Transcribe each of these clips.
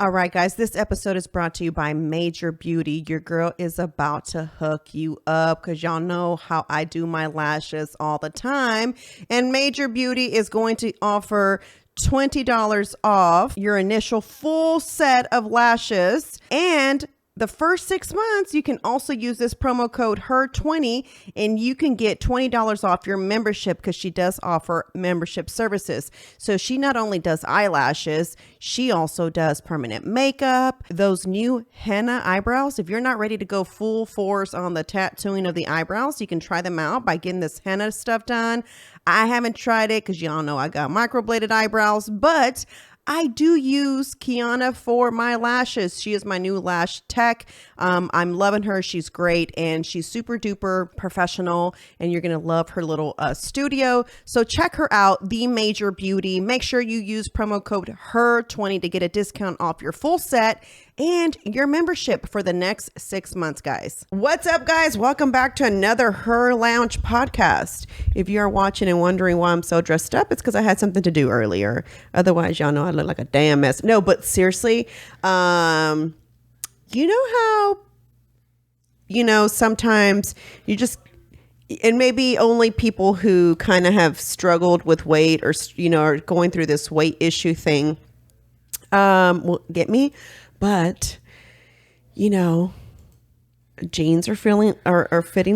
All right, guys, this episode is brought to you by Major Beauty. Your girl is about to hook you up because y'all know how I do my lashes all the time. And Major Beauty is going to offer $20 off your initial full set of lashes. And the first 6 months, you can also use this promo code HERR20 and you can get $20 off your membership because she does offer membership services. So she not only does eyelashes, she also does permanent makeup, those new henna eyebrows. If you're not ready to go full force on the tattooing of the eyebrows, you can try them out by getting this henna stuff done. I haven't tried it because y'all know I got microbladed eyebrows, but I do use Kiana for my lashes. She is my new lash tech. I'm loving her. She's great and she's super duper professional and you're going to love her little studio. So check her out, The Major Beauty. Make sure you use promo code HERR20 to get a discount off your full set and your membership for the next 6 months, guys. What's up, guys? Welcome back to another Her Lounge podcast. If you're watching and wondering why I'm so dressed up, it's because I had something to do earlier. Otherwise, y'all know I look like a damn mess. No, but seriously, you know how, sometimes you just, and maybe only people who kind of have struggled with weight or, are going through this weight issue thing, will get me. But, jeans are fitting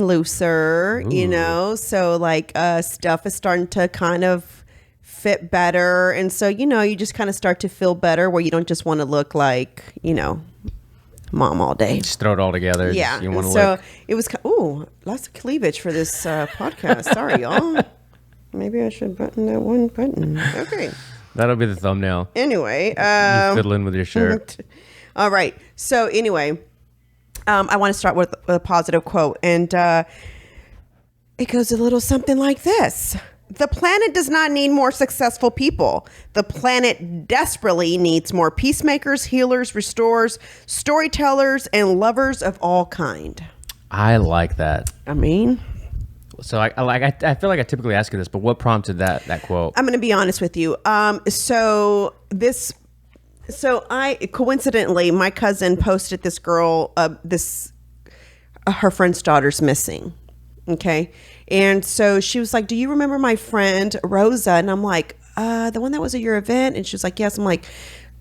looser, Ooh. so like stuff is starting to kind of fit better. And so, you just kind of start to feel better where you don't just want to look like, mom all day. Just throw it all together. Yeah. You want to so look. it was, lots of cleavage for this podcast. Sorry, y'all. Maybe I should button that one button. Okay. That'll be the thumbnail. Anyway. You fiddling with your shirt. All right. So anyway, I want to start with a positive quote. And it goes a little something like this. The planet does not need more successful people. The planet desperately needs more peacemakers, healers, restorers, storytellers, and lovers of all kind. I like that. I mean... So I feel like I typically ask you this, but what prompted that quote? I'm going to be honest with you. Coincidentally, my cousin posted this girl, her friend's daughter's missing. Okay. And so she was like, do you remember my friend Rosa? And I'm like, the one that was at your event? And she was like, yes. I'm like,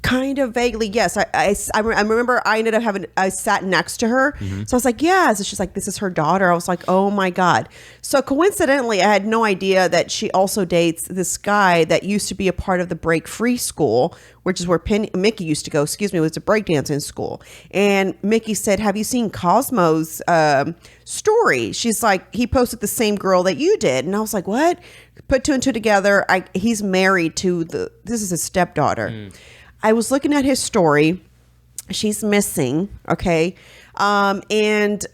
kind of vaguely, yes. I remember I ended up I sat next to her. Mm-hmm. So I was like, yes. And she's like, this is her daughter. I was like, oh my God. So coincidentally, I had no idea that she also dates this guy that used to be a part of the Break Free School, which is where Mickey used to go. It was a breakdancing school. And Mickey said, have you seen Cosmo's story? She's like, he posted the same girl that you did. And I was like, what? Put two and two together. He's married to this is his stepdaughter. Mm. I was looking at his story. She's missing. Okay. And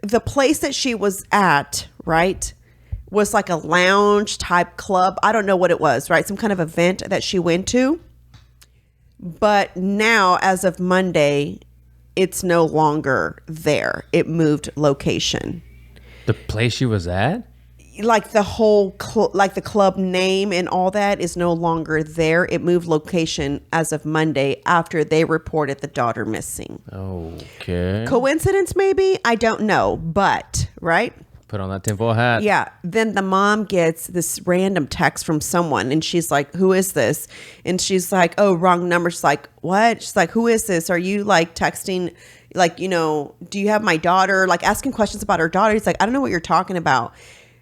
the place that she was at, right, was like a lounge type club. I don't know what it was, right? Some kind of event that she went to. But now, as of Monday, it's no longer there. It moved location. The place she was at? Like the whole, like the club name and all that is no longer there. It moved location as of Monday after they reported the daughter missing. Okay. Coincidence maybe? I don't know, but, right? Put on that tinfoil hat. Yeah. Then the mom gets this random text from someone and she's like, who is this? And she's like, oh, wrong number. She's like, what? She's like, who is this? Are you like texting, like, do you have my daughter? Like asking questions about her daughter. He's like, I don't know what you're talking about.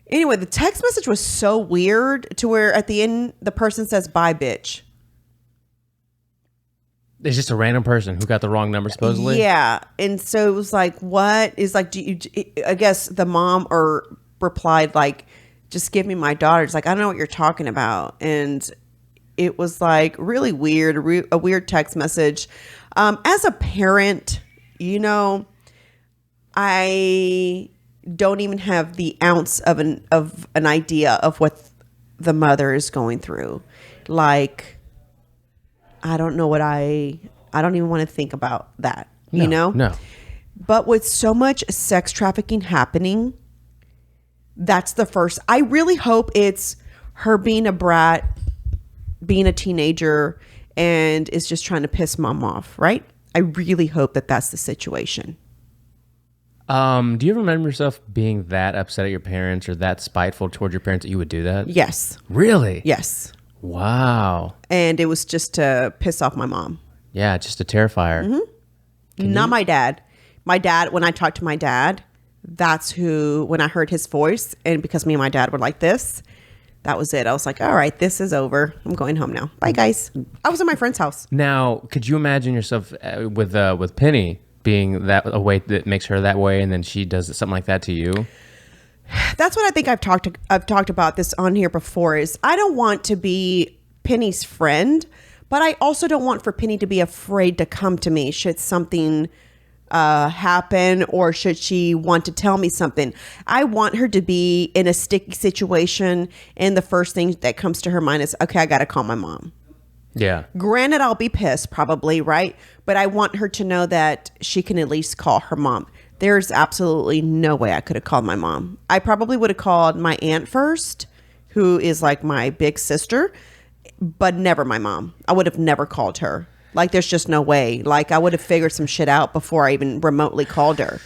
Anyway, the text message was so weird to where at the end, the person says, bye, bitch. It's just a random person who got the wrong number, supposedly? Yeah. And so it was like, what is like, I guess the mom replied like, just give me my daughter. It's like, I don't know what you're talking about. And it was like really weird, a weird text message. As a parent, I don't even have the ounce of an idea of what the mother is going through. Like, I don't know I don't even want to think about that, No. But with so much sex trafficking happening, that's the first. I really hope it's her being a brat, being a teenager, and is just trying to piss mom off, right? I really hope that that's the situation. Do you ever remember yourself being that upset at your parents or that spiteful towards your parents that you would do that? Yes. Really? Yes. Wow. And it was just to piss off my mom. Yeah, just to terrify her. Not my dad. My dad, when I talked to my dad, that's who, when I heard his voice, and because me and my dad were like this, that was it. I was like, all right, this is over. I'm going home now. Bye, guys. I was at my friend's house. Now, could you imagine yourself with Penny being that a way that makes her that way, and then she does something like that to you? That's what I think I've talked about this on here before, is I don't want to be Penny's friend, but I also don't want for Penny to be afraid to come to me should something happen, or should she want to tell me something. I want her to be in a sticky situation, and the first thing that comes to her mind is, okay, I got to call my mom. Yeah. Granted, I'll be pissed probably, right? But I want her to know that she can at least call her mom. There's absolutely no way I could have called my mom. I probably would have called my aunt first, who is like my big sister, but never my mom. I would have never called her. Like, there's just no way. Like, I would have figured some shit out before I even remotely called her.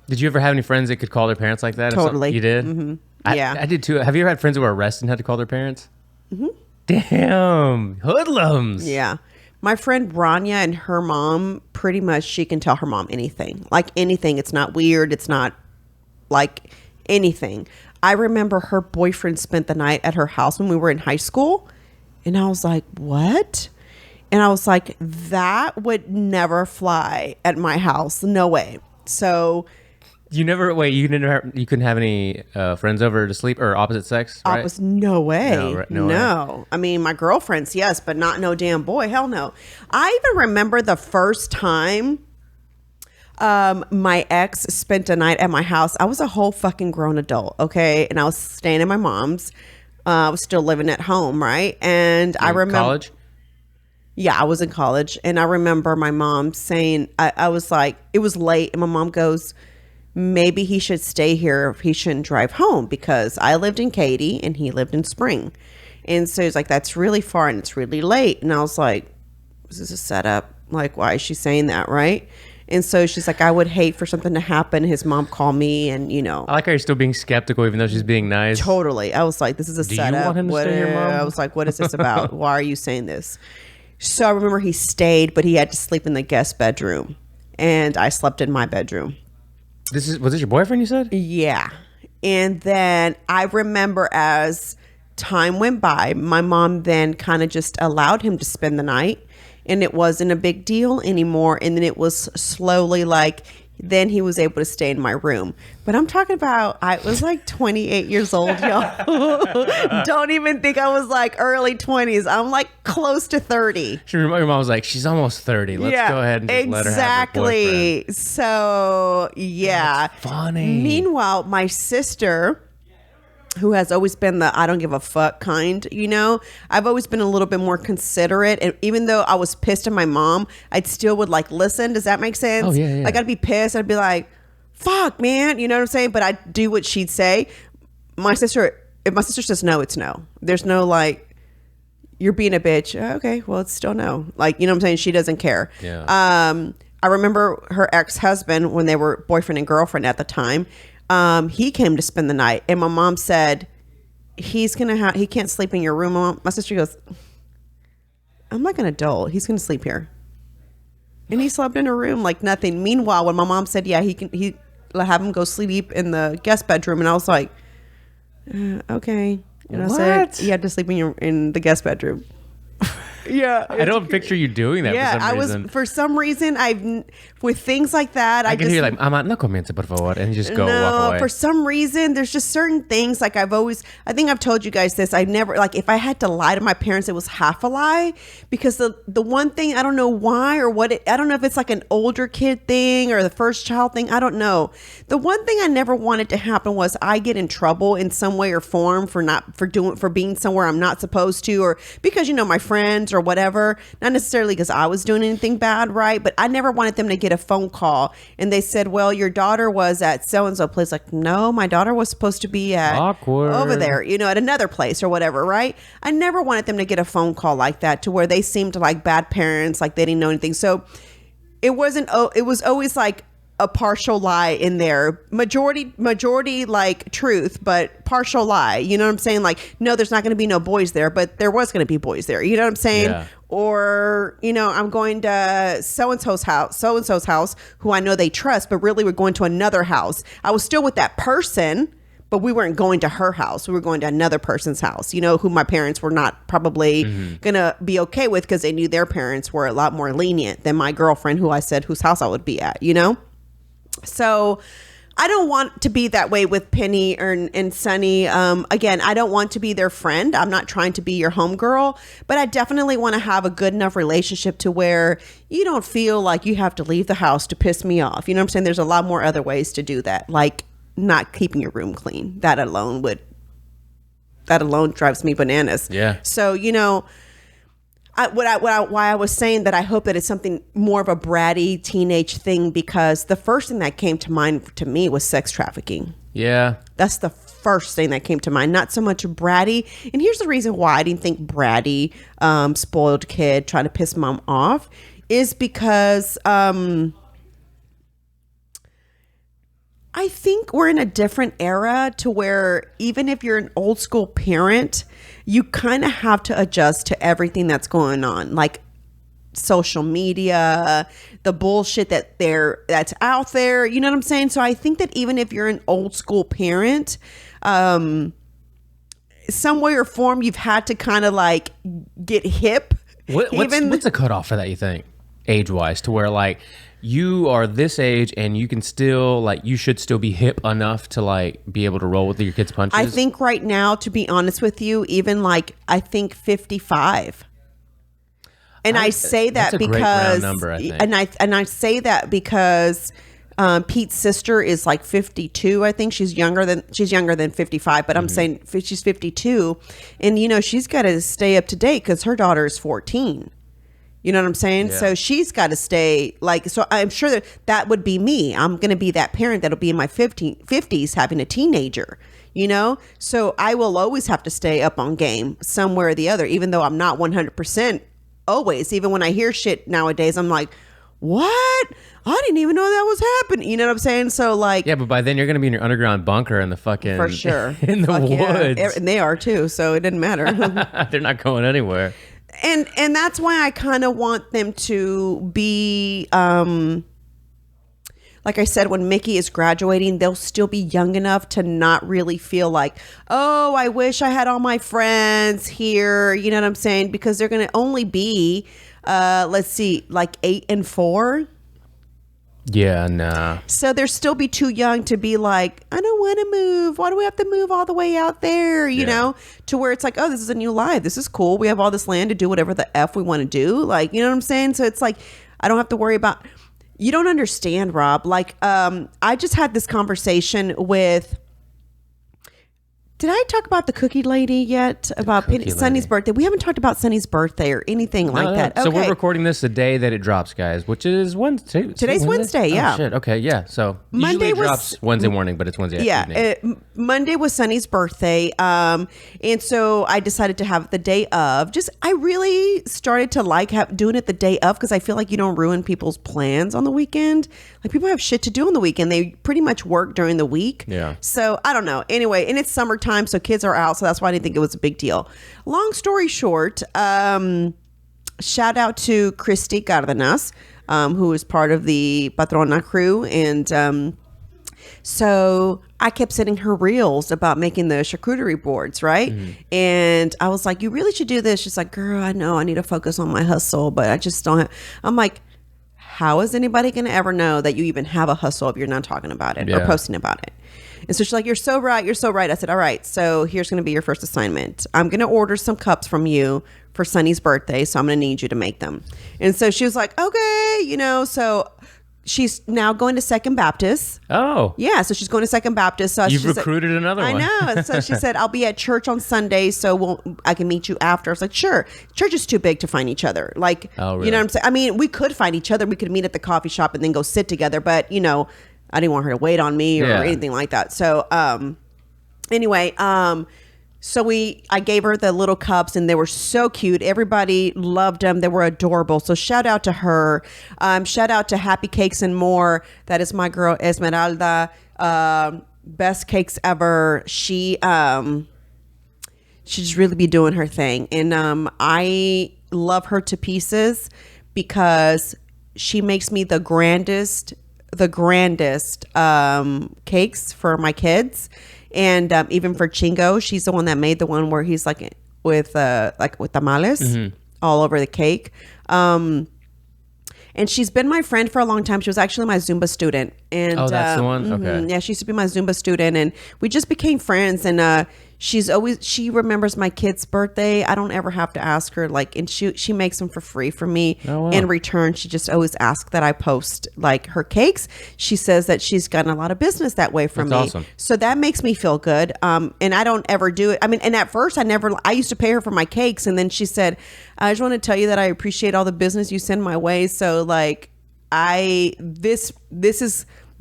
Did you ever have any friends that could call their parents like that? Totally. You did? Mm-hmm. Yeah. I did too. Have you ever had friends who were arrested and had to call their parents? Mm-hmm. Damn. Hoodlums. Yeah. My friend Rania and her mom, pretty much she can tell her mom anything. Like anything. It's not weird. It's not like anything. I remember her boyfriend spent the night at her house when we were in high school. And I was like, what? And I was like, that would never fly at my house. No way. So... You couldn't have any friends over to sleep, or opposite sex, right? No way. No way. I mean, my girlfriends, yes, but not no damn boy. Hell no. I even remember the first time my ex spent a night at my house. I was a whole fucking grown adult, okay? And I was staying at my mom's. I was still living at home, right? And I remember... College? Yeah, I was in college. And I remember my mom saying, I was like, it was late. And my mom goes... maybe he should stay here if he shouldn't drive home, because I lived in Katy and he lived in Spring. And so he's like, that's really far and it's really late. And I was like, is this a setup? Like, why is she saying that? Right. And so she's like, I would hate for something to happen. His mom called me and, you know. I like how you're still being skeptical even though she's being nice. Totally. I was like, this is a setup. Do you want him to stay here, Mom? I was like, what is this about? Why are you saying this? So I remember he stayed, but he had to sleep in the guest bedroom. And I slept in my bedroom. Was this your boyfriend, you said? Yeah. And then I remember as time went by, my mom then kind of just allowed him to spend the night, and it wasn't a big deal anymore. And then it was slowly like, then he was able to stay in my room. But I'm talking about, I was like 28 years old, y'all. Don't even think I was like early 20s. I'm like close to 30. Your mom was like, she's almost 30. Let's go ahead and just let her have her boyfriend. So, yeah. That's funny. Meanwhile, my sister, who has always been the I don't give a fuck kind, you know, I've always been a little bit more considerate. And even though I was pissed at my mom, I'd still would like listen. Does that make sense? Oh, yeah. Like, I'd be pissed. I'd be like, fuck, man. You know what I'm saying? But I'd do what she'd say. My sister, if my sister says no, it's no. There's no like, you're being a bitch. Okay, well, it's still no. Like, you know what I'm saying? She doesn't care. Yeah. I remember her ex-husband, when they were boyfriend and girlfriend at the time, he came to spend the night, and my mom said, he can't sleep in your room. My sister goes, I'm like an adult. He's going to sleep here. And he slept in her room like nothing. Meanwhile, when my mom said, yeah, he have him go sleep in the guest bedroom. And I was like, okay. And I said, you have to sleep in the guest bedroom. Yeah, I don't picture you doing that. Yeah, for some reason. With things like that, I can hear like, no comience, por favor, and you just go walk away. For some reason, there's just certain things like I think I've told you guys this. I never, like, if I had to lie to my parents, it was half a lie, because the one thing, I don't know why or what I don't know if it's like an older kid thing or the first child thing. I don't know. The one thing I never wanted to happen was I get in trouble in some way or form for being somewhere I'm not supposed to, or because, you know, my friends or or whatever, not necessarily because I was doing anything bad, right? But I never wanted them to get a phone call and they said, well, your daughter was at so-and-so place. Like, no, my daughter was supposed to be at Awkward. over there, at another place or whatever, right? I never wanted them to get a phone call like that to where they seemed like bad parents, like they didn't know anything. So it was always like a partial lie in there, majority like truth, but partial lie. You know what I'm saying? Like, no, there's not going to be no boys there, but there was going to be boys there. You know what I'm saying? Yeah. Or, I'm going to so-and-so's house, who I know they trust, but really we're going to another house. I was still with that person, but we weren't going to her house. We were going to another person's house, who my parents were not probably going to be okay with because they knew their parents were a lot more lenient than my girlfriend, who I said whose house I would be at, So I don't want to be that way with Penny and Sunny. Again, I don't want to be their friend. I'm not trying to be your homegirl, but I definitely want to have a good enough relationship to where you don't feel like you have to leave the house to piss me off. You know what I'm saying? There's a lot more other ways to do that, like not keeping your room clean. That alone drives me bananas. Yeah. So, why I was saying that I hope that it's something more of a bratty teenage thing, because the first thing that came to mind to me was sex trafficking. Yeah. That's the first thing that came to mind, not so much bratty. And here's the reason why I didn't think bratty, spoiled kid trying to piss mom off, is because I think we're in a different era to where even if you're an old school parent, you kind of have to adjust to everything that's going on, like social media, the bullshit that's out there. You know what I'm saying? So I think that even if you're an old school parent, some way or form, you've had to kind of like get hip. What's the cutoff for that, you think, age-wise, to where like you are this age and you can still you should still be hip enough to like be able to roll with your kids' punches? I think right now, to be honest with you, even I think 55. And I say that that's a because great round number, I think. and I say that because Pete's sister is like 52. I think she's younger than 55, but I'm saying she's 52, and she's got to stay up to date because her daughter is 14. You know what I'm saying? Yeah. So she's got to stay so I'm sure that would be me. I'm going to be that parent that'll be in my 50s having a teenager, So I will always have to stay up on game somewhere or the other, even though I'm not 100% always. Even when I hear shit nowadays, I'm like, what? I didn't even know that was happening. You know what I'm saying? So yeah, but by then you're going to be in your underground bunker in the fucking, for sure, in the woods. Yeah. And they are too. So it didn't matter. They're not going anywhere. And that's why I kind of want them to be, like I said, when Mickey is graduating, they'll still be young enough to not really feel like, oh, I wish I had all my friends here. You know what I'm saying? Because they're going to only be, let's see, like 8 and 4. Yeah, nah. So they'll still be too young to be like, I don't want to move. Why do we have to move all the way out there? You know, to where it's like, oh, this is a new life. This is cool. We have all this land to do whatever the F we want to do. Like, you know what I'm saying? So it's like, I don't have to worry about, you don't understand, Rob. Like, I just had this conversation with, did I talk about the cookie lady yet? About Sunny's birthday? We haven't talked about Sunny's birthday or anything like that. Okay. So we're recording this the day that it drops, guys, which is Wednesday. Today's Wednesday, yeah. Oh, shit. Okay, yeah. So Monday usually it drops Wednesday morning, but it's Wednesday afternoon. Monday was Sunny's birthday. And so I decided to have it the day of. I really started to like doing it the day of because I feel like you don't ruin people's plans on the weekend. Like, people have shit to do on the weekend. They pretty much work during the week. Yeah. So I don't know. Anyway, and it's summertime, so kids are out. So that's why I didn't think it was a big deal. Long story short, shout out to Christy Cardenas, who is part of the Patrona crew. And so I kept sending her reels about making the charcuterie boards, right? Mm-hmm. And I was like, you really should do this. She's like, girl, I know I need to focus on my hustle, but I just don't have. I'm like, how is anybody going to ever know that you even have a hustle if you're not talking about it or posting about it? And so she's like, you're so right. You're so right. I said, all right, so here's going to be your first assignment. I'm going to order some cups from you for Sunny's birthday. So I'm going to need you to make them. And so she was like, okay, so she's now going to Second Baptist. Oh. Yeah, so she's going to Second Baptist. So You've recruited another one. I know. So she said, I'll be at church on Sunday, so I can meet you after. I was like, sure. Church is too big to find each other. Like, Oh, really? you know what I'm saying? I mean, we could find each other. We could meet at the coffee shop and then go sit together. But, you know, I didn't want her to wait on me or anything like that. So, anyway, so I gave her the little cups and they were so cute. Everybody loved them. They were adorable. So shout out to her. Shout out to Happy Cakes and More. That is my girl Esmeralda. Best cakes ever. She just really be doing her thing. And I love her to pieces because she makes me the grandest cakes for my kids. And even for Chingo, she's the one that made the one where he's like with tamales all over the cake. And she's been my friend for a long time. She was actually my Zumba student. And oh, that's the one? Okay. Yeah, she used to be my Zumba student, and we just became friends. And she remembers my kid's birthday. I don't ever have to ask her, like, and she makes them for free for me. Oh, wow. In return, she just always asks that I post like her cakes. She says that she's gotten a lot of business that way from me. Awesome. So that makes me feel good. And I don't ever do it. I mean, and at first I used to pay her for my cakes, and then she said, I just want to tell you that I appreciate all the business you send my way. So like,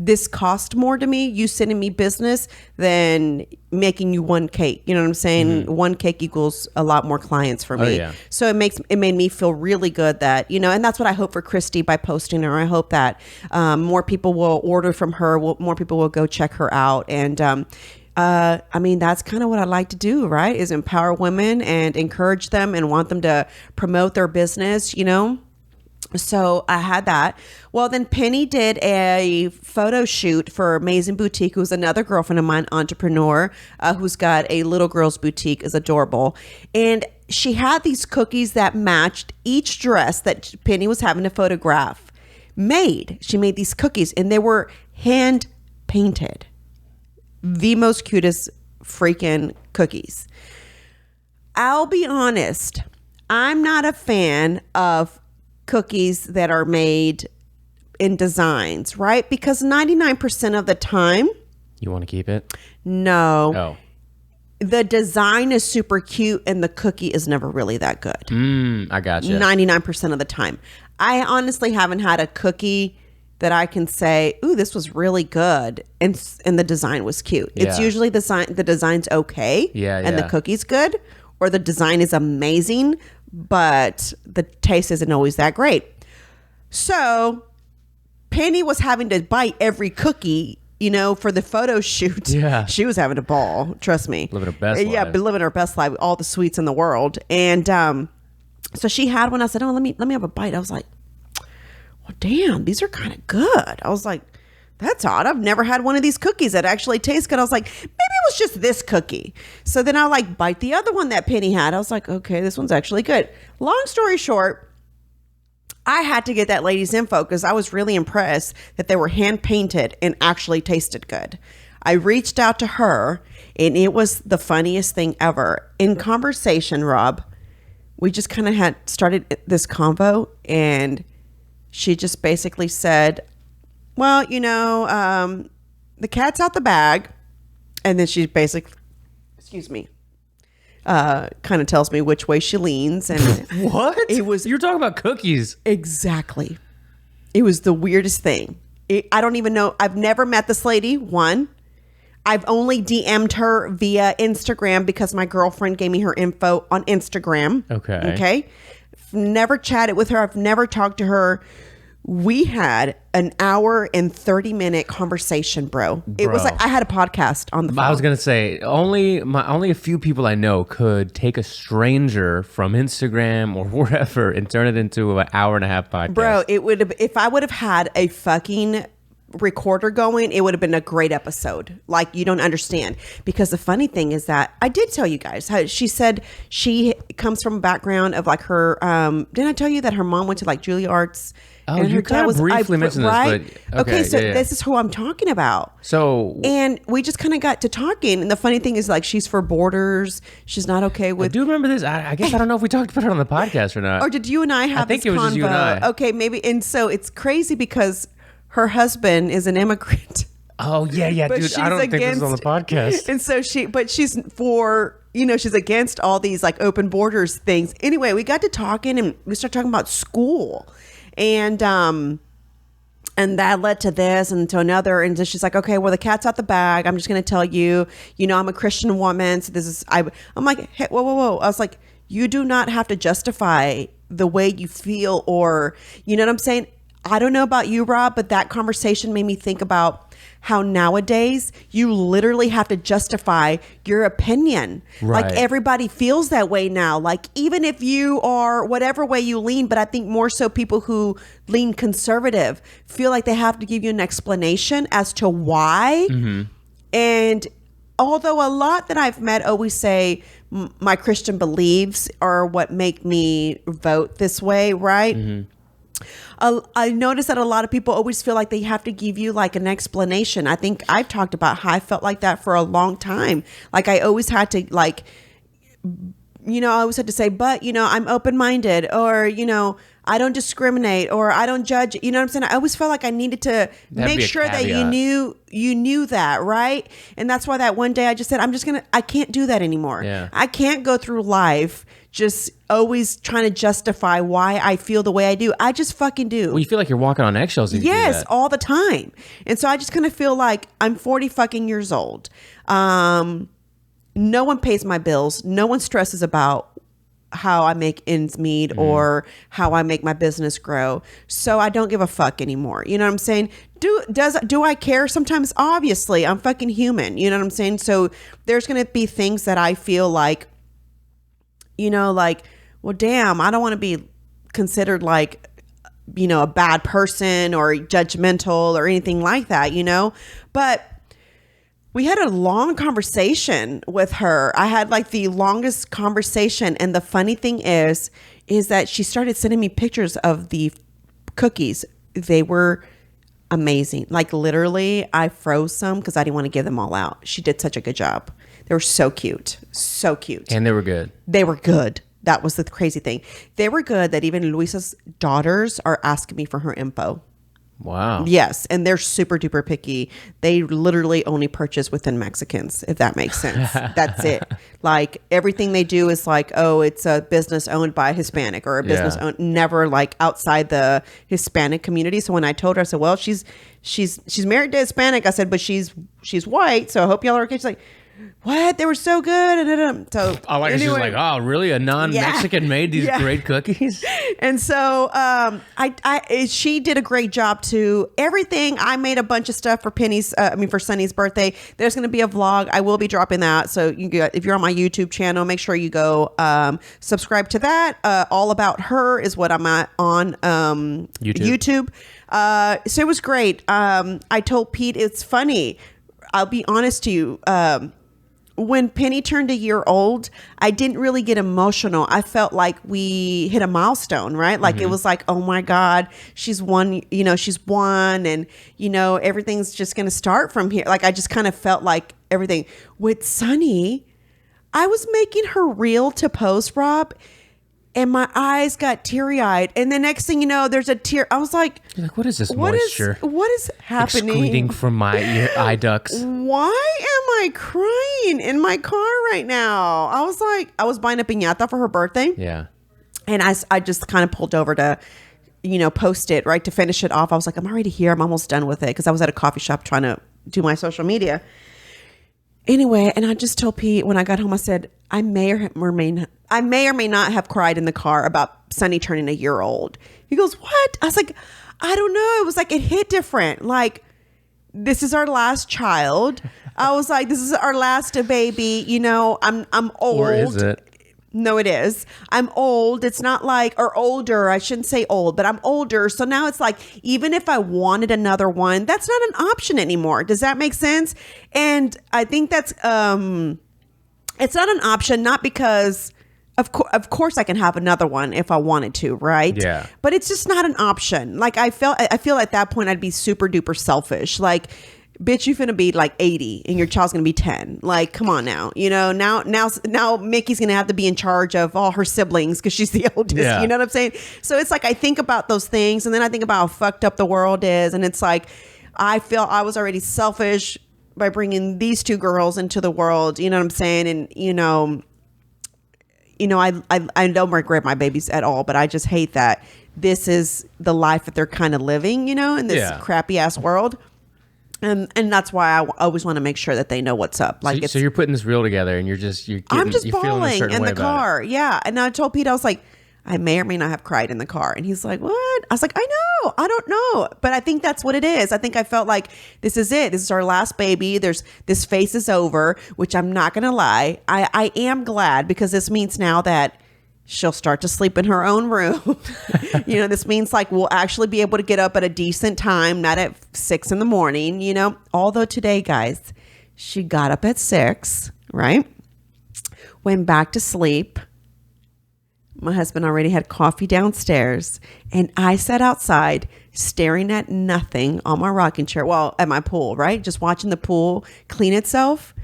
this cost more to me, you sending me business, than making you one cake. You know what I'm saying? One cake equals a lot more clients for me. Yeah. So it made me feel really good that, you know, and that's what I hope for Christy by posting her. I hope that more people will order from her. More people will go check her out. And I mean, that's kind of what I like to do, right? Is empower women and encourage them and want them to promote their business, you know? So I had that. Well, then Penny did a photo shoot for Amazing Boutique, who's another girlfriend of mine, entrepreneur, who's got a little girl's boutique, is adorable. And she had these cookies that matched each dress that Penny was having to photograph made. She made these cookies and they were hand painted. The most cutest freaking cookies. I'll be honest, I'm not a fan of cookies that are made in designs, right? Because 99% of the time, You want to keep it? no, Oh. the design is super cute and the cookie is never really that good. I got you. 99% of the time. I honestly haven't had a cookie that I can say, ooh, this was really good, and the design was cute. It's Yeah. usually the design's okay, and the cookie's good, or the design is amazing, but the taste isn't always that great. So Penny was having to bite every cookie, you know, for the photo shoot. Yeah. She was having a ball, trust me. Living her best Yeah, life. living her best life, all the sweets in the world. And so she had one. I said, oh, let me have a bite. I was like, well, damn, these are kind of good. I was like, that's odd. I've never had one of these cookies that actually tastes good. I was like, maybe it was just this cookie. So then I like bite the other one that Penny had. I was like, okay, this one's actually good. Long story short, I had to get that lady's info because I was really impressed that they were hand painted and actually tasted good. I reached out to her and it was the funniest thing ever. In conversation, Rob, we just kind of had started this convo and she just basically said, well, you know, the cat's out the bag. And then she basically, excuse me, kind of tells me which way she leans. And What? It was You're talking about cookies. exactly. It was the weirdest thing. I don't even know. I've never met this lady. One, I've only DM'd her via Instagram because my girlfriend gave me her info on Instagram. Okay. Okay. Never chatted with her. I've never talked to her. We had an hour and 30-minute conversation, bro. It was Bro. like I had a podcast on the phone. I was gonna say only a few people I know could take a stranger from Instagram or wherever and turn it into an hour and a half podcast. Bro, it would have, if I would have had a fucking recorder going, it would have been a great episode. Like, you don't understand. Because the funny thing is that I did tell you guys how she said she comes from a background of like her, didn't I tell you that her mom went to like Juilliard's? Oh, and you her kinda briefly mentioned this, but okay, so yeah. this is who I'm talking about. So And we just kind of got to talking. And the funny thing is, like, she's for Borders. She's not okay I with. do remember this. I guess I don't know if we talked about it on the podcast or not. Or did you and I have think this it was just you and convo? I. Okay, maybe. And so it's crazy because her husband is an immigrant. Oh yeah, But dude. she's I don't think this is on the podcast. And so she's for, she's against all these like open borders things. Anyway, we got to talking and we started talking about school, and that led to this and to another. And so she's like, okay, well, the cat's out the bag. I'm just going to tell you, I'm a Christian woman. So I'm like, hey, whoa. I was like, you do not have to justify the way you feel, or, you know what I'm saying? I don't know about you, Rob, but that conversation made me think about how nowadays you literally have to justify your opinion. Right. Like everybody feels that way now. Like even if you are whatever way you lean, but I think more so people who lean conservative feel like they have to give you an explanation as to why. Mm-hmm. And although a lot that I've met always say my Christian beliefs are what make me vote this way, right? Mm-hmm. I noticed that a lot of people always feel like they have to give you like an explanation. I think I've talked about how I felt like that for a long time. Like I always had to like, I always had to say, but, I'm open-minded, or, I don't discriminate, or I don't judge. You know what I'm saying? I always felt like I needed to make sure that you knew that, right? And that's why that one day I just said, I can't do that anymore. Yeah. I can't go through life just always trying to justify why I feel the way I do. I just fucking do. Well, you feel like you're walking on eggshells. If you do that. All the time. And so I just kind of feel like I'm 40 fucking years old. No one pays my bills. No one stresses about how I make ends meet or how I make my business grow. So I don't give a fuck anymore. You know what I'm saying? Do I care? Sometimes, obviously, I'm fucking human. You know what I'm saying? So there's going to be things that I feel like, well, damn, I don't want to be considered like, a bad person or judgmental or anything like that, but we had a long conversation with her. I had like the longest conversation. And the funny thing is that she started sending me pictures of the cookies. They were amazing. Like literally I froze some because I didn't want to give them all out. She did such a good job. They were so cute. So cute. And they were good. They were good. That was the crazy thing. They were good that even Luisa's daughters are asking me for her info. Wow. Yes. And they're super duper picky. They literally only purchase within Mexicans, if that makes sense. That's it. Like everything they do is like, oh, it's a business owned by a Hispanic or a business owned, never like outside the Hispanic community. So when I told her, I said, well, she's married to Hispanic. I said, but she's white. So I hope y'all are okay. She's like, what? They were so good. And so I like anyway, she's like, oh, really? A non-Mexican made these great cookies? And so she did a great job too. Everything. I made a bunch of stuff for for Sunny's birthday. There's going to be a vlog. I will be dropping that. So if you're on my YouTube channel, make sure you go subscribe to that. All About Her is what I'm at on YouTube. So it was great. I told Pete, it's funny. I'll be honest to you. When Penny turned a year old, I didn't really get emotional. I felt like we hit a milestone, right? Like it was like, oh my God, she's one, and, everything's just going to start from here. Like I just kind of felt like everything. With Sunny, I was making her reel to post, Rob, and my eyes got teary-eyed. And the next thing you know, there's a tear. I was like, you're like, what is this moisture? What is happening? Excreting from my eye ducts. Why am I crying in my car right now? I was like, I was buying a piñata for her birthday. Yeah. And I just kind of pulled over to, post it, right? To finish it off. I was like, I'm already here. I'm almost done with it. Because I was at a coffee shop trying to do my social media. Anyway, and I just told Pete when I got home, I said, I may or may not have cried in the car about Sunny turning a year old. He goes, what? I was like, I don't know. It was like, it hit different. Like, this is our last child. I was like, this is our last baby. I'm old. Or is it? No, it is. I'm old. It's not like, or older. I shouldn't say old, but I'm older. So now it's like, even if I wanted another one, that's not an option anymore. Does that make sense? And I think that's, it's not an option, not because of course I can have another one if I wanted to, right? Yeah. But it's just not an option. Like I feel at that point I'd be super duper selfish. Like bitch, you finna be like 80 and your child's gonna be 10. Like, come on now. Now Mickey's gonna have to be in charge of all her siblings because she's the oldest. Yeah. You know what I'm saying? So it's like I think about those things, and then I think about how fucked up the world is, and it's like I feel I was already selfish by bringing these two girls into the world. You know what I'm saying? And I don't regret my babies at all, but I just hate that this is the life that they're kind of living, in this crappy ass world. And that's why I always want to make sure that they know what's up. Like, so you're putting this reel together, and I'm just feeling a bawling certain in way the about car. it. Yeah. And I told Pete, I was like, I may or may not have cried in the car. And he's like, what? I was like, I know. I don't know. But I think that's what it is. I think I felt like this is it. This is our last baby. This phase is over, which I'm not going to lie. I am glad, because this means now that she'll start to sleep in her own room. This means like we'll actually be able to get up at a decent time, not at 6 a.m, Although today, guys, she got up at 6, right? Went back to sleep. My husband already had coffee downstairs, and I sat outside staring at nothing on my rocking chair. Well, at my pool, right? Just watching the pool clean itself.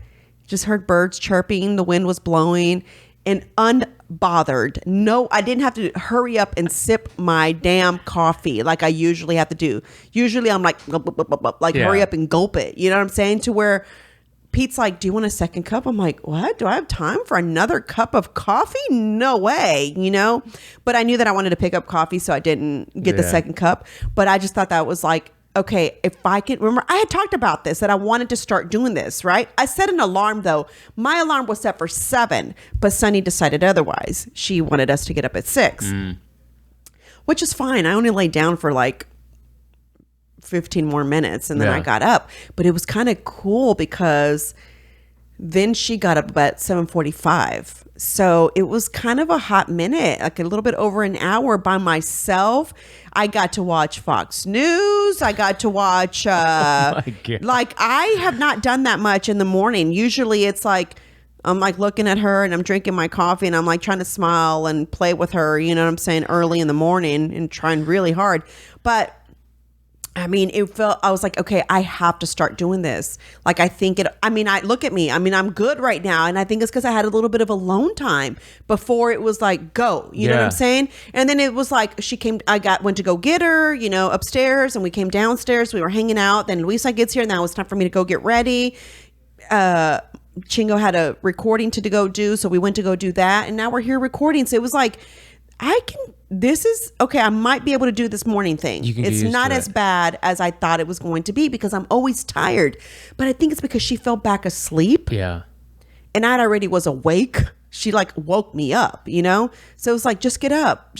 Just heard birds chirping. The wind was blowing, and unbothered. No, I didn't have to hurry up and sip my damn coffee like I usually have to do. Usually I'm like, hurry up and gulp it. You know what I'm saying? To where Pete's like, do you want a second cup? I'm like, what? Do I have time for another cup of coffee? No way, But I knew that I wanted to pick up coffee, so I didn't get the second cup. But I just thought that was like, okay, if I can remember, I had talked about this, that I wanted to start doing this, right? I set an alarm though. My alarm was set for 7, but Sunny decided otherwise. She wanted us to get up at 6, which is fine. I only laid down for like 15 more minutes, and then I got up. But it was kind of cool because then she got up at 7:45. So it was kind of a hot minute, like a little bit over an hour by myself. I got to watch Fox News. I got to watch, like, I have not done that much in the morning. Usually it's like, I'm like looking at her and I'm drinking my coffee and I'm like trying to smile and play with her, you know what I'm saying, early in the morning, and trying really hard. But I mean, I was like, okay, I have to start doing this. Like, look at me. I mean, I'm good right now. And I think it's because I had a little bit of alone time before it was like, go, you know what I'm saying? And then it was like, went to go get her, upstairs, and we came downstairs. We were hanging out. Then Luisa gets here. Now it's time for me to go get ready. Chingo had a recording to go do. So we went to go do that. And now we're here recording. So it was like, I might be able to do this morning thing. It's not as bad as I thought it was going to be, because I'm always tired. But I think it's because she fell back asleep. Yeah. And I already was awake. She like woke me up, So it was like, just get up.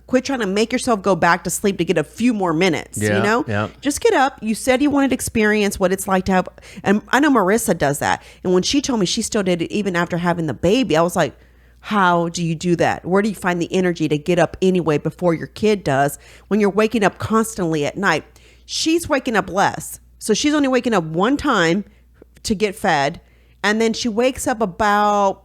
Quit trying to make yourself go back to sleep to get a few more minutes, Yeah. Just get up. You said you wanted to experience what it's like to have, and I know Marissa does that. And when she told me she still did it even after having the baby, I was like, how do you do that? Where do you find the energy to get up anyway before your kid does, when you're waking up constantly at night? She's waking up less. So she's only waking up one time to get fed. And then she wakes up about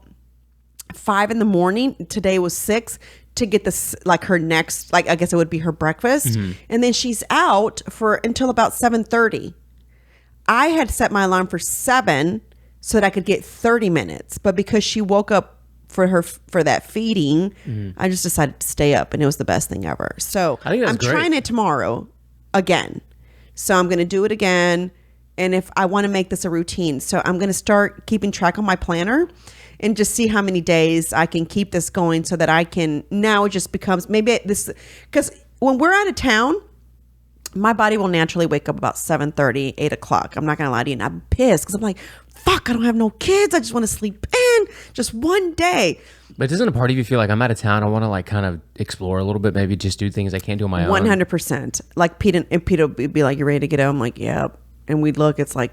5 a.m. Today was 6, to get this, like her next, like I guess it would be her breakfast. And then she's out until about 7:30. I had set my alarm for 7 so that I could get 30 minutes. But because she woke up for that feeding, I just decided to stay up, and it was the best thing ever. So I'm trying it tomorrow again. So I'm going to do it again. And if I want to make this a routine, so I'm going to start keeping track on my planner and just see how many days I can keep this going, so that I can, now it just becomes maybe this, because when we're out of town, my body will naturally wake up about 7:30, 8 o'clock. I'm not going to lie to you. And I'm pissed because I'm like, fuck, I don't have no kids. I just want to sleep in just one day. But doesn't a part of you feel like, I'm out of town, I want to like kind of explore a little bit, maybe just do things I can't do on my own? 100%. Like Pete will be like, you ready to get out? I'm like, yeah. And we'd look, it's like,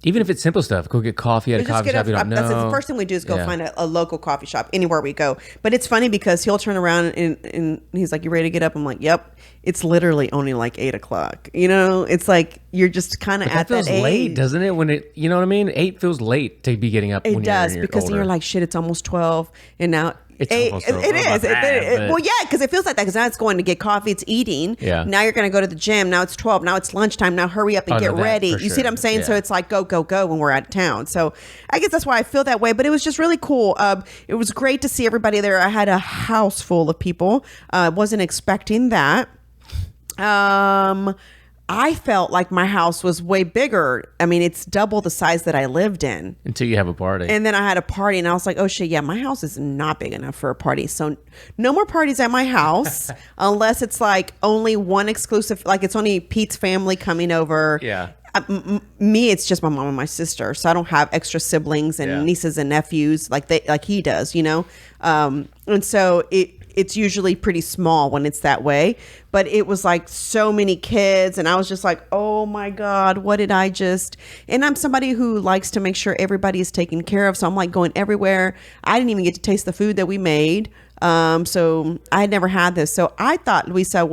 even if it's simple stuff, go get coffee at a coffee shop you don't know. That's the first thing we do is go find a local coffee shop anywhere we go. But it's funny because he'll turn around and he's like, you ready to get up? I'm like, yep. It's literally only like 8 o'clock. It's like you're just kind of at that age. That feels late, doesn't it? When it, you know what I mean? 8 feels late to be getting up. It does, because then you're like, shit, it's almost 12. And now It's It almost over. is. But- Well, yeah, because it feels like that. Because now it's going to get coffee, it's eating. Yeah. Now you're going to go to the gym. Now it's 12. Now it's lunchtime. Now hurry up and Oh, get no, that ready. for You see sure. what I'm saying? Yeah. So it's like go, go, go when we're out of town. So I guess that's why I feel that way. But it was just really cool. It was great to see everybody there. I had a house full of people. Wasn't expecting that. I felt like my house was way bigger. I mean, it's double the size that I lived in. Until you have a party. And then I had a party and I was like, oh shit, yeah, my house is not big enough for a party. So no more parties at my house unless it's like only one exclusive, like it's only Pete's family coming over. Yeah. Me, it's just my mom and my sister. So I don't have extra siblings and Yeah. nieces and nephews like he does, you know? And so it's usually pretty small when it's that way, but it was like so many kids and I was just like, oh my God, what did I just, and I'm somebody who likes to make sure everybody is taken care of. So I'm like going everywhere. I didn't even get to taste the food that we made. So I had never had this. So I thought Luisa